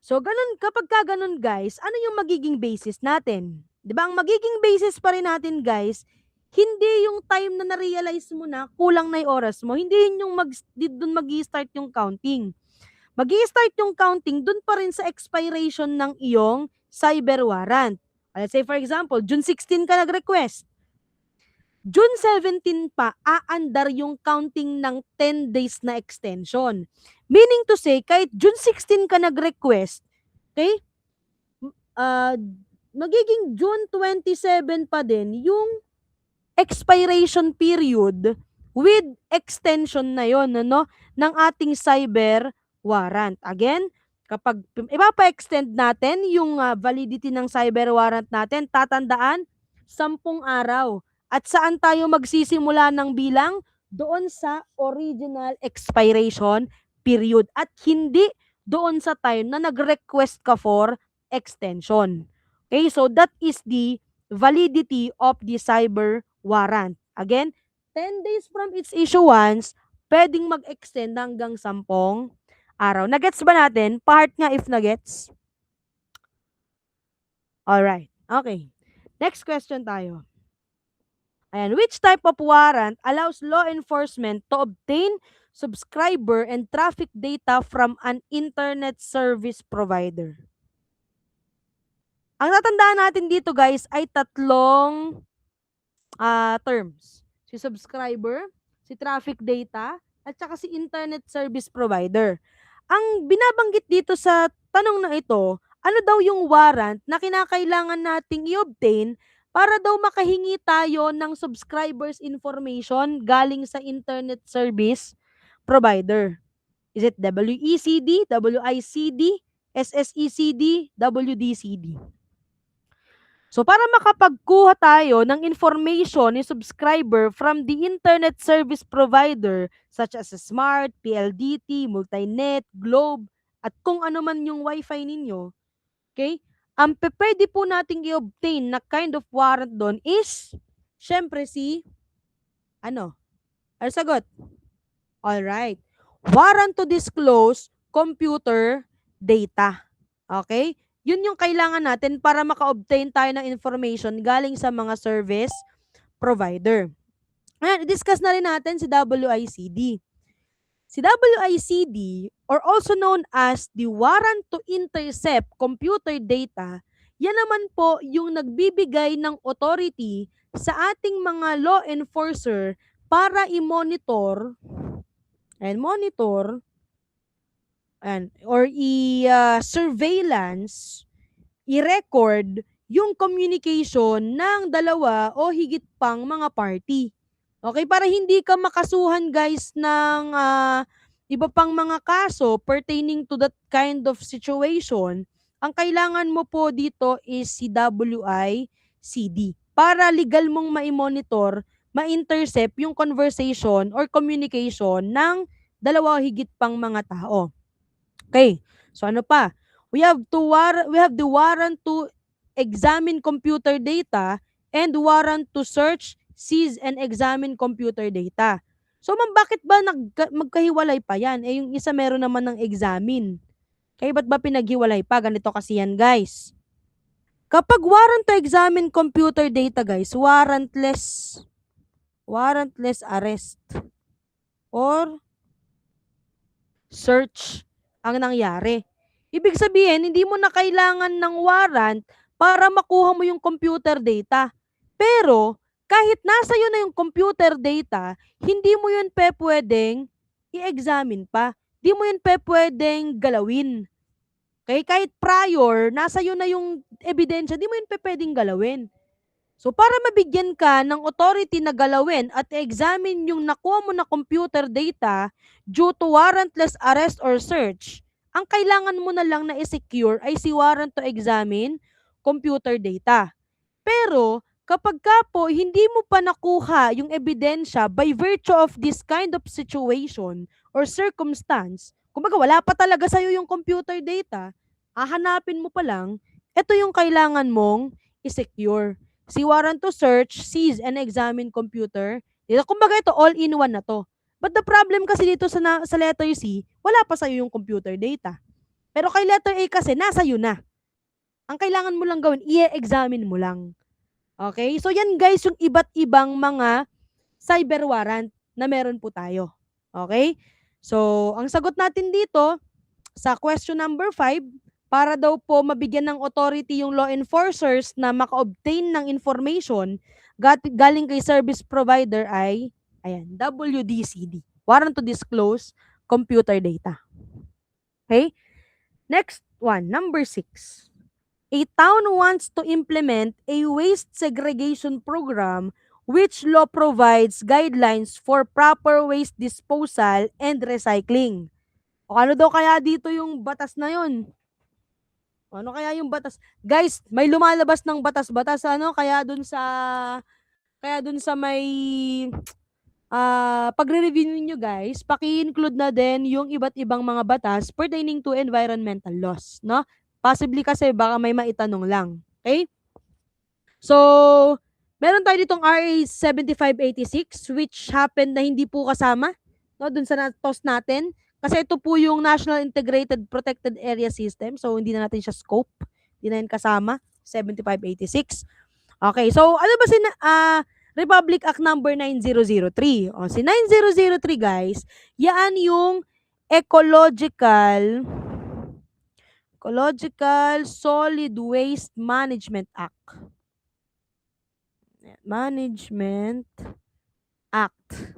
So, kapag ganun guys, ano yung magiging basis natin? 'Di ba? Ang magiging basis pa rin natin guys, hindi yung time na na-realize mo na kulang na yung oras mo, hindi yun yung doon mag-i-start yung counting. Mag-i-start yung counting doon pa rin sa expiration ng iyong cyber warrant. Let's say for example, June 16 ka nag-request. June 17 pa, aandar yung counting ng 10 days na extension. Meaning to say, kahit June 16 ka nag-request, okay, magiging June 27 pa din yung expiration period with extension na yon, ng ating cyber warrant. Again, kapag ipapa-extend natin yung validity ng cyber warrant natin, tatandaan, 10 araw. At saan tayo magsisimula ng bilang? Doon sa original expiration period. At hindi doon sa time na nag-request ka for extension. Okay, so that is the validity of the cyber warrant. Again, 10 days from its issuance, pwedeng mag-extend hanggang 10 araw. Nagets ba natin? Part nga if nagets. Alright. Okay. Next question tayo. Ayan. Which type of warrant allows law enforcement to obtain subscriber and traffic data from an internet service provider? Ang tatandaan natin dito guys ay tatlong terms. Si subscriber, si traffic data, at saka si internet service provider. Ang binabanggit dito sa tanong na ito, ano daw yung warrant na kinakailangan nating i-obtain para daw makahingi tayo ng subscribers information galing sa internet service provider? Is it WECD, WICD, SSECD, WDCD? So, para makapagkuha tayo ng information ni subscriber from the internet service provider such as Smart, PLDT, Multinet, Globe, at kung ano man yung wifi ninyo, okay? Ang pwede po nating i-obtain na kind of warrant doon is, syempre ano sagot? Alright. Warrant to disclose computer data. Okay? Yun yung kailangan natin para maka-obtain tayo ng information galing sa mga service provider. Ayan, i-discuss na rin natin si WICD. Si WICD, or also known as the Warrant to Intercept Computer Data, yan naman po yung nagbibigay ng authority sa ating mga law enforcer para i-monitor or i-surveillance, i-record yung communication ng dalawa o higit pang mga party. Okay, para hindi ka makasuhan guys ng iba pang mga kaso pertaining to that kind of situation, ang kailangan mo po dito is si WICD para legal mong ma-monitor, ma-intercept yung conversation or communication ng dalawa o higit pang mga tao. Okay. So ano pa? We have the warrant to examine computer data and warrant to search, seize, and examine computer data. So ma'am, bakit ba magkahiwalay pa yan? Eh yung isa meron naman ng examine. Kaya ba't ba pinaghiwalay pa? Ganito kasi yan, guys. Kapag warrant to examine computer data, guys, warrantless arrest or search ang nangyari. Ibig sabihin, hindi mo na kailangan ng warrant para makuha mo yung computer data. Pero, kahit nasa iyo na yung computer data, hindi mo yun pwedeng i-examine pa. Hindi mo yun pwedeng galawin. Okay? Kahit prior, nasa iyo na yung ebidensya, hindi mo yun pwedeng galawin. So, para mabigyan ka ng authority na galawin at examine yung nakuha mo na computer data due to warrantless arrest or search, ang kailangan mo na lang na i-secure ay si warrant to examine computer data. Pero, kapag ka po hindi mo pa nakuha yung ebidensya by virtue of this kind of situation or circumstance, kumbaga wala pa talaga sa'yo yung computer data, hahanapin mo pa lang, ito yung kailangan mong i-secure. Si warrant to search, seize, and examine computer. Kumbaga ito, all-in-one na to. But the problem kasi dito sa letter C, wala pa sa'yo yung computer data. Pero kay letter A kasi, nasa iyo na. Ang kailangan mo lang gawin, i-examine mo lang. Okay? So yan guys, yung iba't ibang mga cyber warrant na meron po tayo. Okay? So, ang sagot natin dito sa question number 5, para daw po mabigyan ng authority yung law enforcers na maka-obtain ng information galing kay service provider ay, ayan, WDCD. Warrant to disclose computer data. Okay? Next one, number 6. A town wants to implement a waste segregation program which law provides guidelines for proper waste disposal and recycling. O ano daw kaya dito yung batas na yun? Ano kaya yung batas? Guys, may lumalabas ng batas-batas kaya dun sa may pagre-review niyo guys, paki-include na din yung iba't ibang mga batas pertaining to environmental laws, no? Possibly kasi baka may maitanong lang. Okay? So, meron tayo ditong RA 7586 which happened na hindi po kasama, no, dun sa na-toss natin. Kasi ito po yung National Integrated Protected Area System. So, hindi na natin siya scope. Hindi na yun kasama. 7586. Okay. So, ano ba Republic Act number 9003? O, si 9003, guys, yan yung Ecological Solid Waste Management Act. Management Act.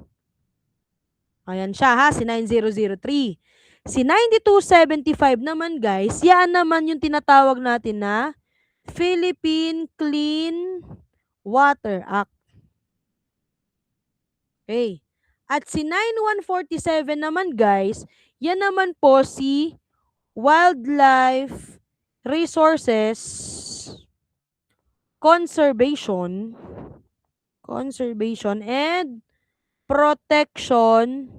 Ayan siya ha, si 9003. Si 9275 naman guys, yan naman yung tinatawag natin na Philippine Clean Water Act. Okay. At si 9147 naman guys, yan naman po si Wildlife Resources Conservation and Protection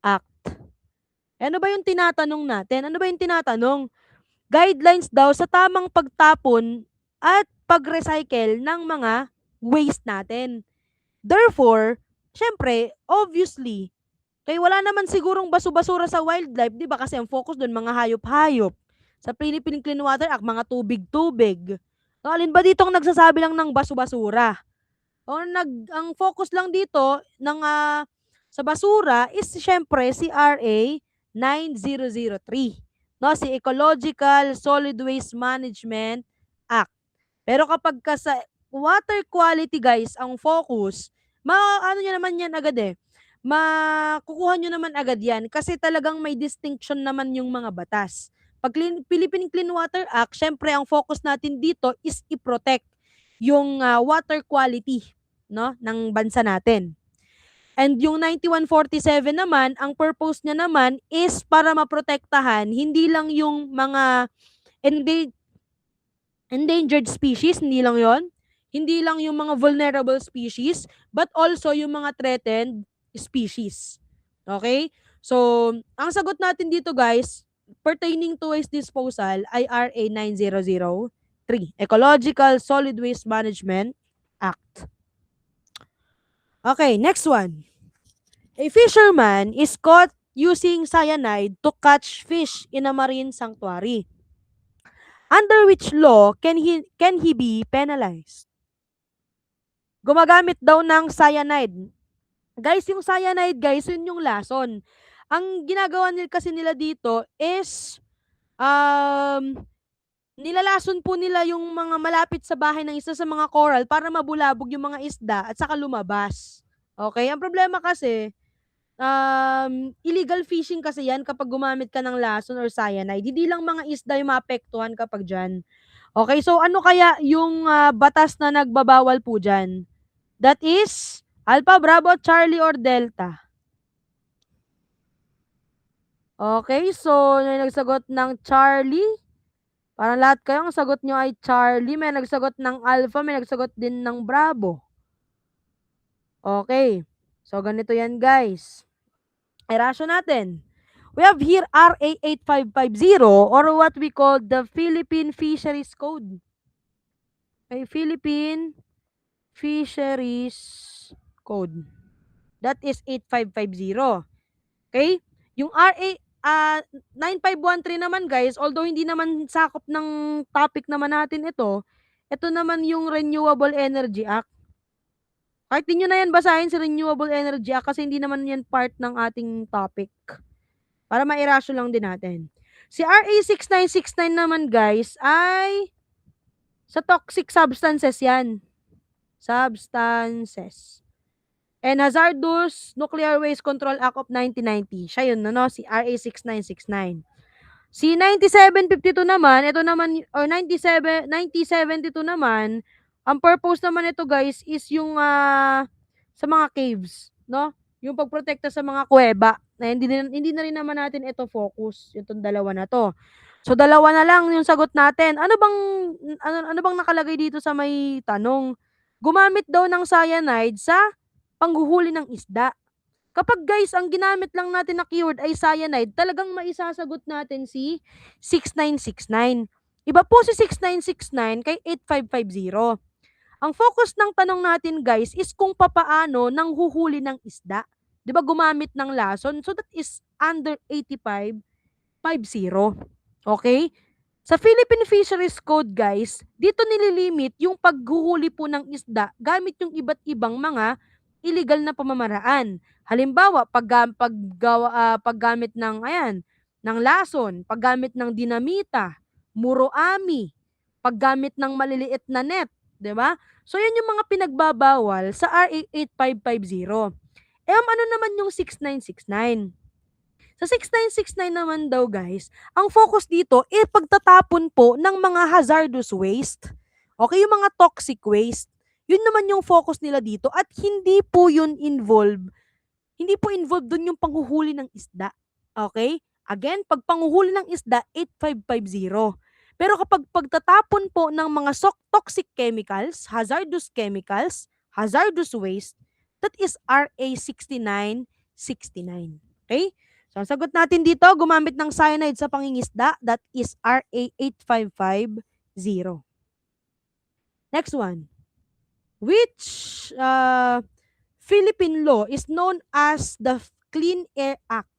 Act. Ano ba yung tinatanong natin? Ano ba yung tinatanong? Guidelines daw sa tamang pagtapon at pag-recycle ng mga waste natin. Therefore, syempre, obviously, kaya wala naman sigurong basu-basura sa wildlife, di ba? Kasi ang focus doon, mga hayop-hayop. Sa Philippine Clean Water Act, mga tubig-tubig. So, alin ba ditong nagsasabi lang ng basu-basura? Ang focus lang dito sa basura is syempre si RA 9003. No, si Ecological Solid Waste Management Act. Pero kapag sa water quality guys, ang focus, nyo naman yan agad makukuha nyo naman agad yan kasi talagang may distinction naman yung mga batas. Pag Philippine Clean Water Act, syempre ang focus natin dito is i-protect yung water quality, no, ng bansa natin. And yung 9147 naman, ang purpose niya naman is para maprotektahan hindi lang yung mga endangered species, hindi lang yon, hindi lang yung mga vulnerable species, but also yung mga threatened species. Okay? So, ang sagot natin dito guys, pertaining to waste disposal ay RA 9003, Ecological Solid Waste Management Act. Okay, next one. A fisherman is caught using cyanide to catch fish in a marine sanctuary. Under which law can he be penalized? Gumagamit daw ng cyanide. Guys, yung cyanide, guys, yun yung lason. Ang ginagawa nila kasi nila dito is um nilalason po nila yung mga malapit sa bahay ng isa sa mga coral para mabulabog yung mga isda at saka lumabas. Okay? Ang problema kasi, illegal fishing kasi yan kapag gumamit ka ng lason or cyanide. Hindi lang mga isda yung maapektuhan kapag dyan. Okay, so ano kaya yung batas na nagbabawal po dyan? That is Alpha, Bravo, Charlie, or Delta. Okay, so may nagsagot ng Charlie. Parang lahat kayo ang sagot nyo ay Charlie. May nagsagot ng Alpha, may nagsagot din ng Bravo. Okay, so ganito yan guys. Erasyo natin. We have here RA 8550 or what we call the Philippine Fisheries Code. Okay, Philippine Fisheries Code. That is 8550. Okay? Yung RA 9513 naman guys, although hindi naman sakop ng topic naman natin ito naman yung Renewable Energy Act. Kahit di nyo na yan basahin si Renewable Energy Act kasi hindi naman yan part ng ating topic. Para mairasyo lang din natin. Si RA 6969 naman guys ay sa toxic substances yan. Substances. And Hazardous Nuclear Waste Control Act of 1990. Siya yun, no? Si RA 6969. Si 9752 naman, ito naman, or 9072 naman, ang purpose naman ito guys is yung sa mga caves, no? Yung pagprotekta sa mga kuweba. Na hindi na rin naman natin ito focus, itong dalawa na to. So dalawa na lang yung sagot natin. Ano bang nakalagay dito sa may tanong? Gumamit daw ng cyanide sa panghuhuli ng isda. Kapag guys, ang ginamit lang natin na keyword ay cyanide, talagang maisasagot natin si 6969. Iba po si 6969 kay 8550. Ang focus ng tanong natin guys is kung papaano nang huhuli ng isda. 'Di ba gumamit ng lason? So that is under 8550. Okay? Sa Philippine Fisheries Code guys, dito nililimit yung paghuhuli po ng isda gamit yung iba't ibang mga illegal na pamamaraan. Halimbawa, paggamit ng lason, paggamit ng dinamita, muroami, paggamit ng maliliit na net, 'di ba? So yan yung mga pinagbabawal sa RA 8550. Ano naman yung 6969? Sa 6969 naman daw guys, ang focus dito ay pagtatapon po ng mga hazardous waste. Okay, yung mga toxic waste. Yun naman yung focus nila dito at hindi po involved dun yung panghuhuli ng isda. Okay? Again, pag panghuhuli ng isda, 8550. Pero kapag pagtatapon po ng mga toxic chemicals, hazardous waste, that is RA 6969. Okay? So, ang sagot natin dito, gumamit ng cyanide sa pangingisda, that is RA 8550. Next one. Which Philippine law is known as the Clean Air Act?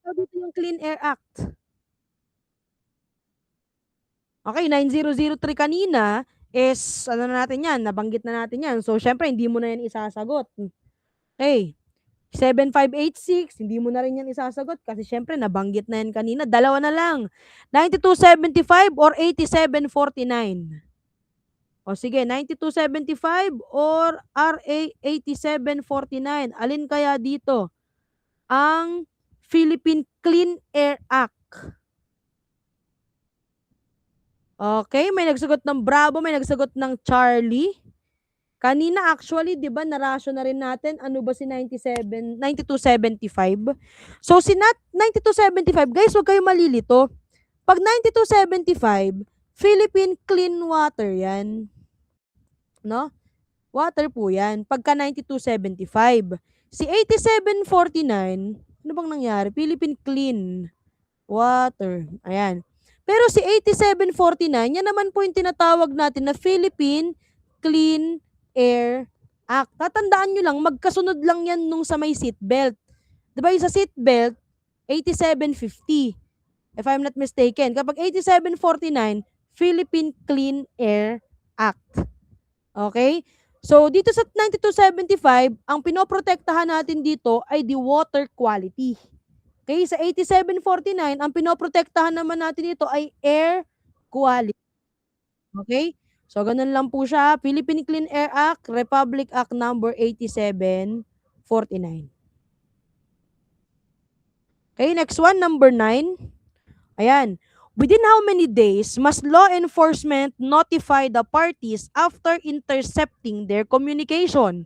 So, dito yung Clean Air Act. Okay, 9003 kanina is, na natin yan, nabanggit na natin yan. So, syempre, hindi mo na yan isasagot. Okay. 7586, hindi mo na rin yan isasagot kasi syempre, nabanggit na yan kanina. Dalawa na lang. 9275 or 8749? O sige, 9275 or RA 8749. Alin kaya dito? Ang Philippine Clean Air Act. Okay, may nagsagot ng Bravo, may nagsagot ng Charlie. Kanina actually, 'di ba, narasyo na rin natin ano ba si 9275. So si 9275, guys, wag kayo malilito. Pag 9275, Philippine Clean Water 'yan. No? Water po 'yan. Pagka 9275. Si 8749, ano bang nangyari? Philippine Clean Water. Ayan. Pero si 8749, yan naman po yung tinatawag natin na Philippine Clean Air Act. Tatandaan nyo lang, magkasunod lang yan nung sa may seatbelt. Diba yung sa seatbelt, 8750, if I'm not mistaken. Kapag 8749, Philippine Clean Air Act. Okay? So, dito sa 9275, ang pinoprotektahan natin dito ay the water quality. Okay? Sa 8749, ang pinoprotektahan naman natin dito ay air quality. Okay? So, ganun lang po siya. Philippine Clean Air Act, Republic Act number 8749. Okay, next one, number 9. Ayan. Within how many days must law enforcement notify the parties after intercepting their communication?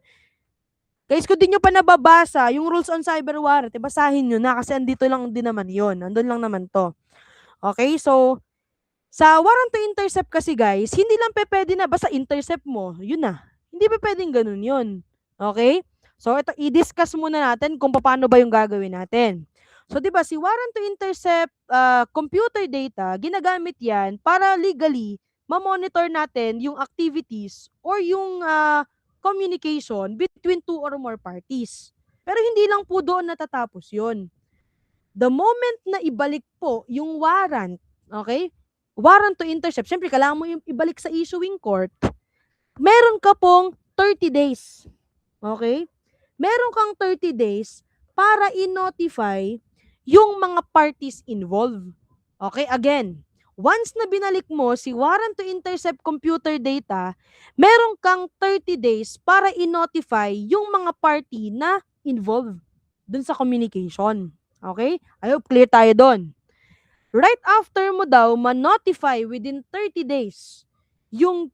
Guys, kung di nyo pa nababasa yung rules on cyber warrant, basahin nyo na kasi andito lang din naman yon. Andun lang naman to. Okay, so sa warrant to intercept kasi guys, hindi lang pwede na basta intercept mo, yun na. Hindi pa pwedeng ganun yun. Okay? So ito, i-discuss muna natin kung paano ba yung gagawin natin. So 'di ba si warrant to intercept computer data, ginagamit 'yan para legally ma-monitor natin yung activities or yung communication between two or more parties. Pero hindi lang po doon natatapos 'yon. The moment na ibalik po yung warrant, okay? Warrant to intercept, syempre kailangan mo yung ibalik sa issuing court, meron ka pong 30 days. Okay? Meron kang 30 days para i-notify yung mga parties involved. Okay? Again, once na binalik mo si warrant to intercept computer data, meron kang 30 days para i-notify yung mga party na involved dun sa communication. Okay? I hope clear tayo doon. Right after mo daw ma-notify within 30 days yung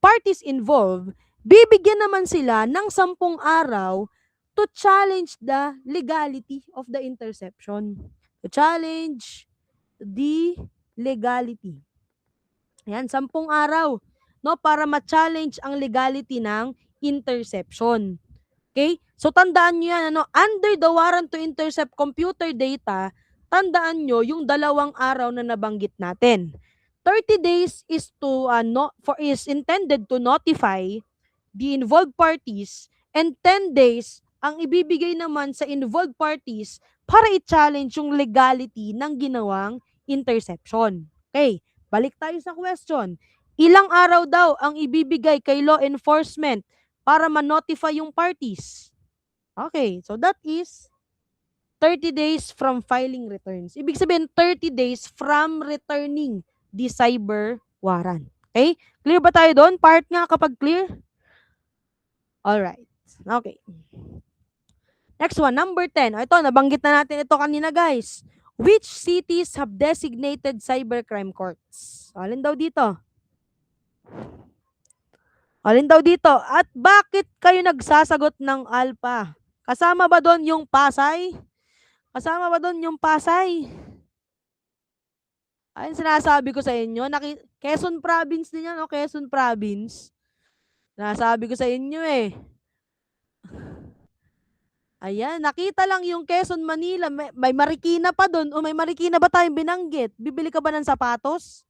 parties involved, bibigyan naman sila ng 10 araw to challenge the legality of the interception. To challenge the legality. Yan, 10 araw, no, para ma-challenge ang legality ng interception. Okay? So tandaan niyo yan, ano, under the warrant to intercept computer data, tandaan nyo yung 2 araw na nabanggit natin. 30 days is is intended to notify the involved parties, and 10 days ang ibibigay naman sa involved parties para i-challenge yung legality ng ginawang interception. Okay, balik tayo sa question. Ilang araw daw ang ibibigay kay law enforcement para ma-notify yung parties? Okay, so that is 30 days from filing returns. Ibig sabihin, 30 days from returning the cyber warrant. Okay? Clear ba tayo doon? Part nga kapag clear? Alright. Okay. Next one, number 10. Ito, nabanggit na natin ito kanina, guys. Which cities have designated cybercrime courts? Alin daw dito? Alin daw dito? At bakit kayo nagsasagot ng Alpha? Kasama ba doon yung Pasay? Kasama ba doon yung Pasay? Ayun sinasabi ko sa inyo. Quezon Province din yan, o Quezon Province. Sinasabi ko sa inyo eh. Ayan, nakita lang yung Quezon, Manila. May Marikina pa doon. O may Marikina ba tayong binanggit? Bibili ka ba ng sapatos?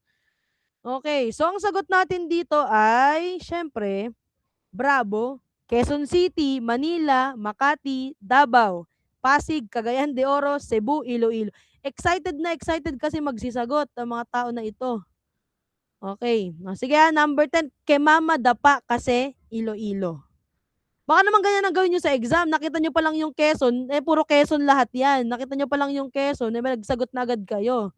Okay, so ang sagot natin dito ay, syempre, Bravo, Quezon City, Manila, Makati, Davao, Pasig, Cagayan de Oro, Cebu, Iloilo. Excited na excited kasi magsisagot ang mga tao na ito. Okay. Sige, number 10, Kemama Dapa kasi Iloilo. Baka naman ganyan ang gawin nyo sa exam. Nakita nyo pa lang yung Quezon, puro Quezon lahat yan. Nakita nyo pa lang yung Quezon, may nagsagot na agad kayo.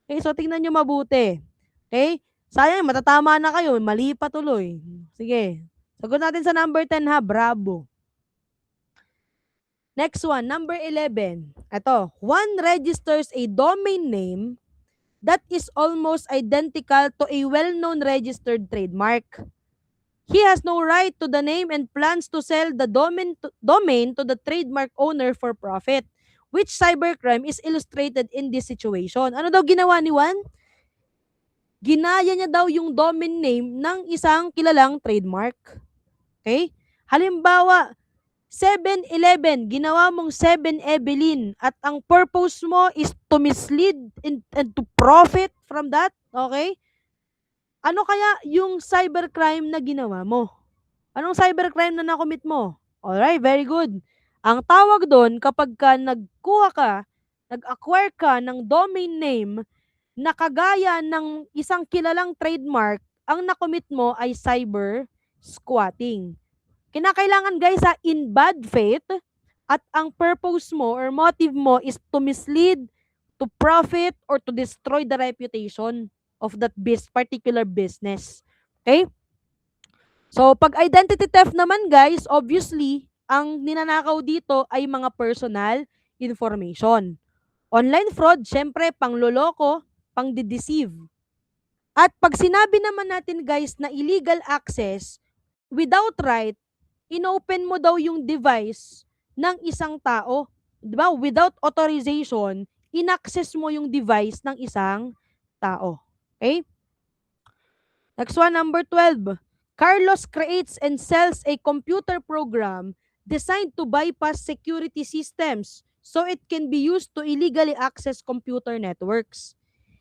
Okay, so tingnan nyo mabuti. Okay? Sayang, matatama na kayo. Mali pa tuloy. Sige. Sagot natin sa number 10 ha, Bravo. Next one, number 11. Ito, one registers a domain name that is almost identical to a well-known registered trademark. He has no right to the name and plans to sell the domain to the trademark owner for profit. Which cybercrime is illustrated in this situation? Ano daw ginawa ni Juan? Ginaya niya daw yung domain name ng isang kilalang trademark. Okay? Halimbawa, 7-Eleven, ginawa mong 7-Evelyn at ang purpose mo is to mislead and to profit from that, okay? Ano kaya yung cybercrime na ginawa mo? Anong cybercrime na nakomit mo? Alright, very good. Ang tawag doon kapag nag-acquire ka ng domain name na kagaya ng isang kilalang trademark, ang nakomit mo ay cyber squatting. Kinakailangan guys in bad faith at ang purpose mo or motive mo is to mislead, to profit, or to destroy the reputation of that particular business. Okay? So, pag identity theft naman guys, obviously, ang ninanakaw dito ay mga personal information. Online fraud, syempre, pangloloko, pang-deceive. At pag sinabi naman natin guys na illegal access, without right, inopen mo daw yung device ng isang tao. Diba? Without authorization, inaccess mo yung device ng isang tao. Okay? Next one, number 12. Carlos creates and sells a computer program designed to bypass security systems so it can be used to illegally access computer networks.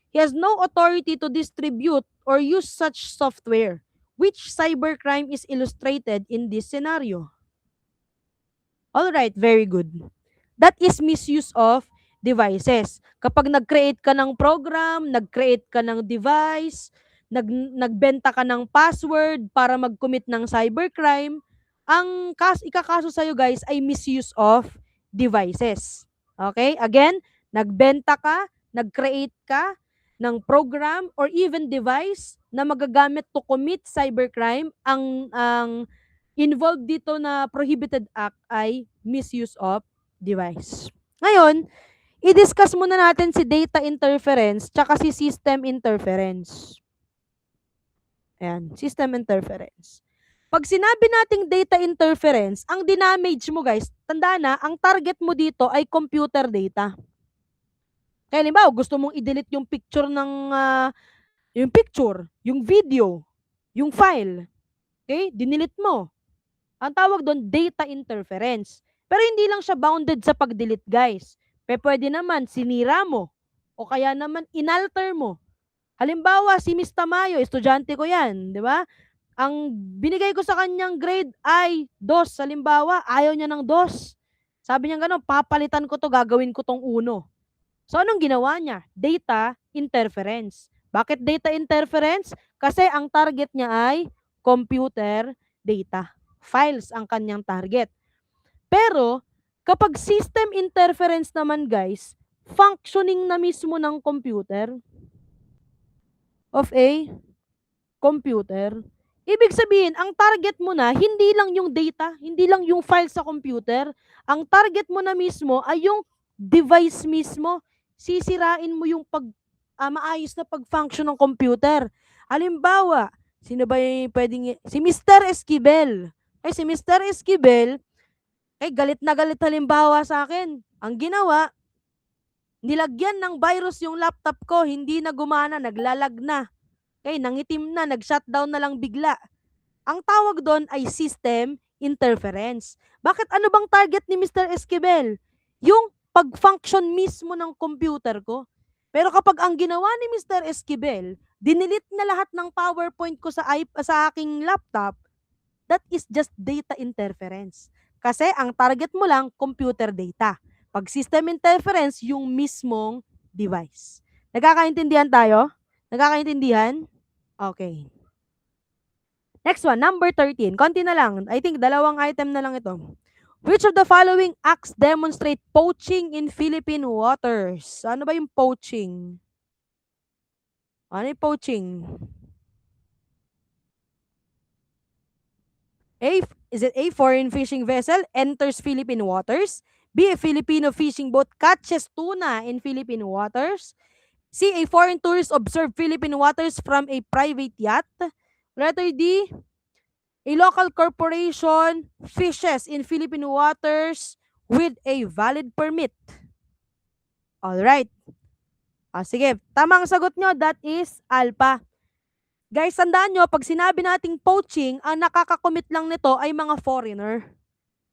He has no authority to distribute or use such software. Which cybercrime is illustrated in this scenario? Alright, very good. That is misuse of devices. Kapag nag-create ka ng program, nag-create ka ng device, nagbenta ka ng password para mag-commit ng cybercrime, ang ikakaso sa'yo guys ay misuse of devices. Okay? Again, nagbenta ka, nag-create ka ng program or even device na magagamit to commit cybercrime. Ang involved dito na prohibited act ay misuse of device. Ngayon, i-discuss muna natin si data interference tsaka si system interference. Ayan, system interference. Pag sinabi nating data interference, ang dinamage mo guys, tanda na, ang target mo dito ay computer data. Kaya halimbawa, gusto mong i-delete yung picture yung video, yung file. Okay? Dinilit mo. Ang tawag doon, data interference. Pero hindi lang siya bounded sa pag-delete, guys. Pwede naman, sinira mo. O kaya naman, inalter mo. Halimbawa, si Miss Tamayo, estudyante ko yan, di ba? Ang binigay ko sa kanyang grade ay 2. Halimbawa, ayaw niya ng 2. Sabi niya gano'n, papalitan ko to, gagawin ko tong 1. So, anong ginawa niya? Data interference. Bakit data interference? Kasi ang target niya ay computer data. Files ang kanyang target. Pero, kapag system interference naman guys, functioning na mismo ng computer of a computer. Ibig sabihin, ang target mo na, hindi lang yung data, hindi lang yung file sa computer. Ang target mo na mismo ay yung device mismo. Sisirain mo yung maayos na pag-function ng computer. Halimbawa, sino ba yung pwedeng... Si Mr. Esquivel. Si Mr. Esquivel, galit na galit halimbawa sa akin. Ang ginawa, nilagyan ng virus yung laptop ko, hindi na gumana, naglalag na. Nangitim na, nag-shutdown na lang bigla. Ang tawag doon ay system interference. Bakit? Ano bang target ni Mr. Esquivel? Yung pag-function mismo ng computer ko. Pero kapag ang ginawa ni Mr. Esquivel, dinilit na lahat ng PowerPoint ko sa aking laptop, that is just data interference. Kasi ang target mo lang, computer data. Pag system interference, yung mismong device. Nagkakaintindihan tayo? Nagkakaintindihan? Okay. Next one, number 13. Konti na lang. I think 2 item na lang ito. Which of the following acts demonstrate poaching in Philippine waters? Ano ba yung poaching? Ano yung poaching? Is it A, foreign fishing vessel enters Philippine waters? B, a Filipino fishing boat catches tuna in Philippine waters? C, a foreign tourist observe Philippine waters from a private yacht? Letter D, a local corporation fishes in Philippine waters with a valid permit. Alright. Sige, tamang sagot nyo, that is alpha. Guys, tandaan nyo, pag sinabi nating poaching, ang nakakakomit lang nito ay mga foreigner.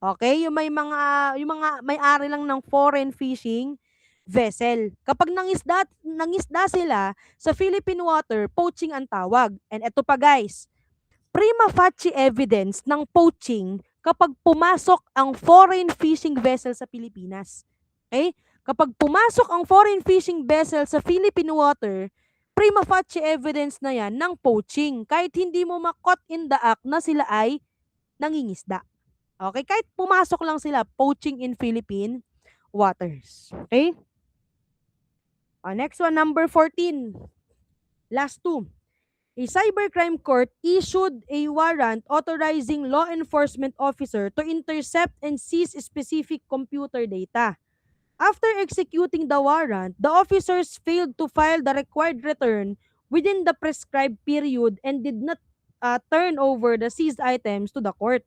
Okay? Yung mga may-ari lang ng foreign fishing vessel. Kapag nangisda sila sa Philippine water, poaching ang tawag. And eto pa guys, prima facie evidence ng poaching kapag pumasok ang foreign fishing vessel sa Pilipinas. Okay? Kapag pumasok ang foreign fishing vessel sa Philippine water, prima facie evidence na yan ng poaching. Kahit hindi mo makot in the act na sila ay nangingisda. Okay? Kahit pumasok lang sila, poaching in Philippine waters. Okay? Next one, number 14. Last two. A cybercrime court issued a warrant authorizing law enforcement officer to intercept and seize specific computer data. After executing the warrant, the officers failed to file the required return within the prescribed period and did not turn over the seized items to the court.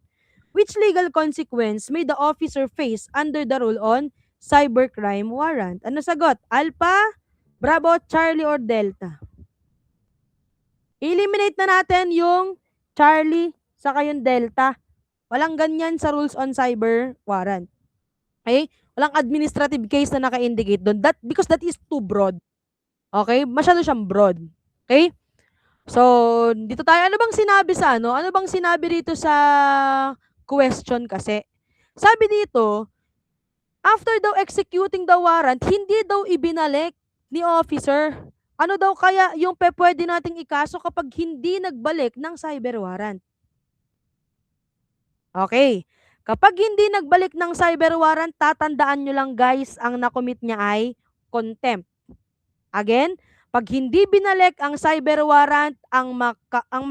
Which legal consequence may the officer face under the rule on cybercrime warrant? Ano sagot? Alpha, Bravo, Charlie, or Delta? Eliminate na natin yung Charlie saka yung Delta. Walang ganyan sa rules on cyber warrant. Okay? Walang administrative case na naka-indicate doon. Because that is too broad. Okay? Masyado siyang broad. Okay? So, dito tayo. Ano bang sinabi sa ano? Ano bang sinabi dito sa question kasi? Sabi dito, after daw executing the warrant, hindi daw ibinalik ni officer. Ano daw kaya yung pwede nating ikaso kapag hindi nagbalik ng cyber warrant? Okay. Kapag hindi nagbalik ng cyber warrant, tatandaan nyo lang guys, ang nakomit niya ay contempt. Again, pag hindi binalik ang cyber warrant, ang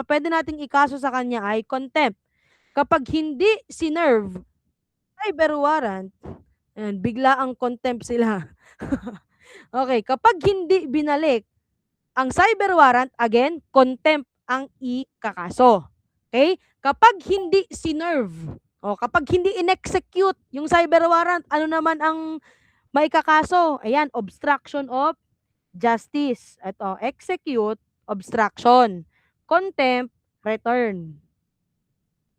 pwede nating ikaso sa kanya ay contempt. Kapag hindi sinerve cyber warrant, and bigla ang contempt sila. Okay, kapag hindi binalik ang cyber warrant, again, contempt ang ikakaso. Okay? Kapag hindi sinerve, o kapag hindi in-execute yung cyber warrant, ano naman ang maikakaso? Ayan, obstruction of justice. Ito, execute, obstruction. Contempt, return.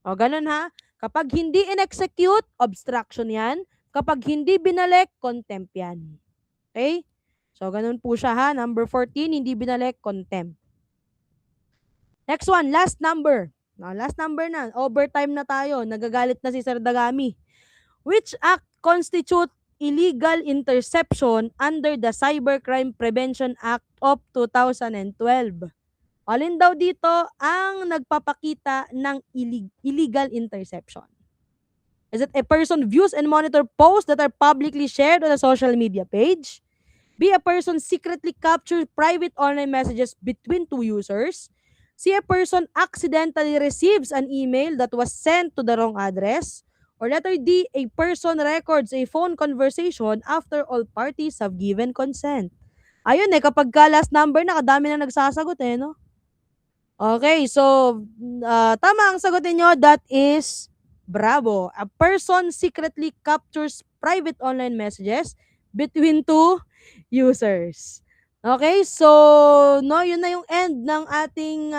O, ganun ha. Kapag hindi in-execute, obstruction yan. Kapag hindi binalik, contempt yan. Okay? So, ganun po siya ha. Number 14, hindi binalik, contempt. Next one, last number. Last number na. Overtime na tayo. Nagagalit na si Sir Dagami. Which act constitute illegal interception under the Cybercrime Prevention Act of 2012? Alin daw dito ang nagpapakita ng illegal interception? Is it a person views and monitor posts that are publicly shared on a social media page? B, a person secretly captures private online messages between two users? C, a person accidentally receives an email that was sent to the wrong address? Or letter D, a person records a phone conversation after all parties have given consent. Ayun kapag ka last number na, kadami na nagsasagot no? Okay, so tama ang sagutin nyo, that is bravo. A person secretly captures private online messages between two users. Okay, so yun na yung end ng ating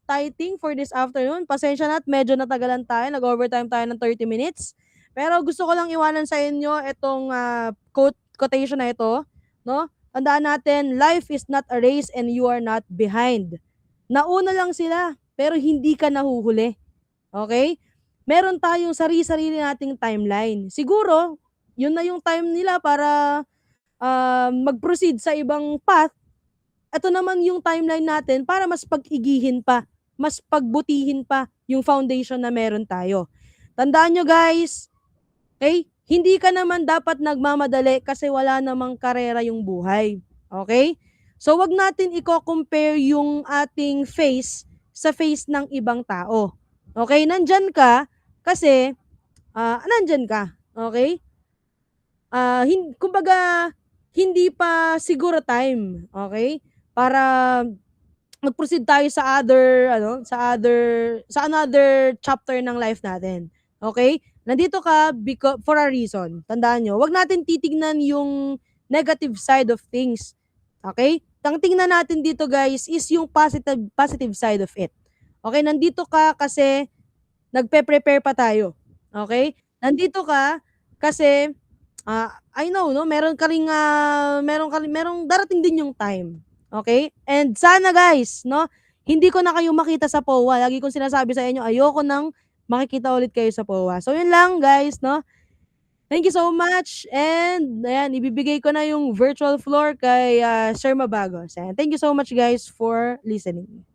typing for this afternoon. Pasensya na at medyo natagalan tayo. Nag-overtime tayo ng 30 minutes. Pero gusto ko lang iwanan sa inyo itong quotation na ito. No? Tandaan natin, life is not a race and you are not behind. Nauna lang sila, pero hindi ka nahuhuli. Okay? Meron tayong sarili-sarili nating timeline. Siguro, yun na yung time nila para mag-proceed sa ibang path. Ito naman yung timeline natin para mas pag-igihin pa, mas pagbutihin pa yung foundation na meron tayo. Tandaan nyo guys, okay? Hindi ka naman dapat nagmamadali kasi wala namang karera yung buhay. Okay? So wag natin i-compare yung ating face sa face ng ibang tao. Okay? Nandyan ka kasi nandyan ka. Okay? Kumbaga, hindi pa siguro time, okay? Para mag-proceed tayo sa another chapter ng life natin. Okay? Nandito ka for a reason. Tandaan nyo, wag natin titignan yung negative side of things. Okay? Ang tingnan natin dito guys is yung positive side of it. Okay? Nandito ka kasi nagpe-prepare pa tayo. Okay?
Nandito ka kasi, I know 'no, merong darating din yung time, okey? And sana guys 'no, hindi ko na kayo makita sa POA. Lagi kong sinasabi sa inyo, ayoko ng makikita ulit kayo sa POA. So yun lang guys 'no, thank you so much and ayan, ibibigay ko na yung virtual floor kay, Sir Mabagos. Ayan, thank you so much guys for listening.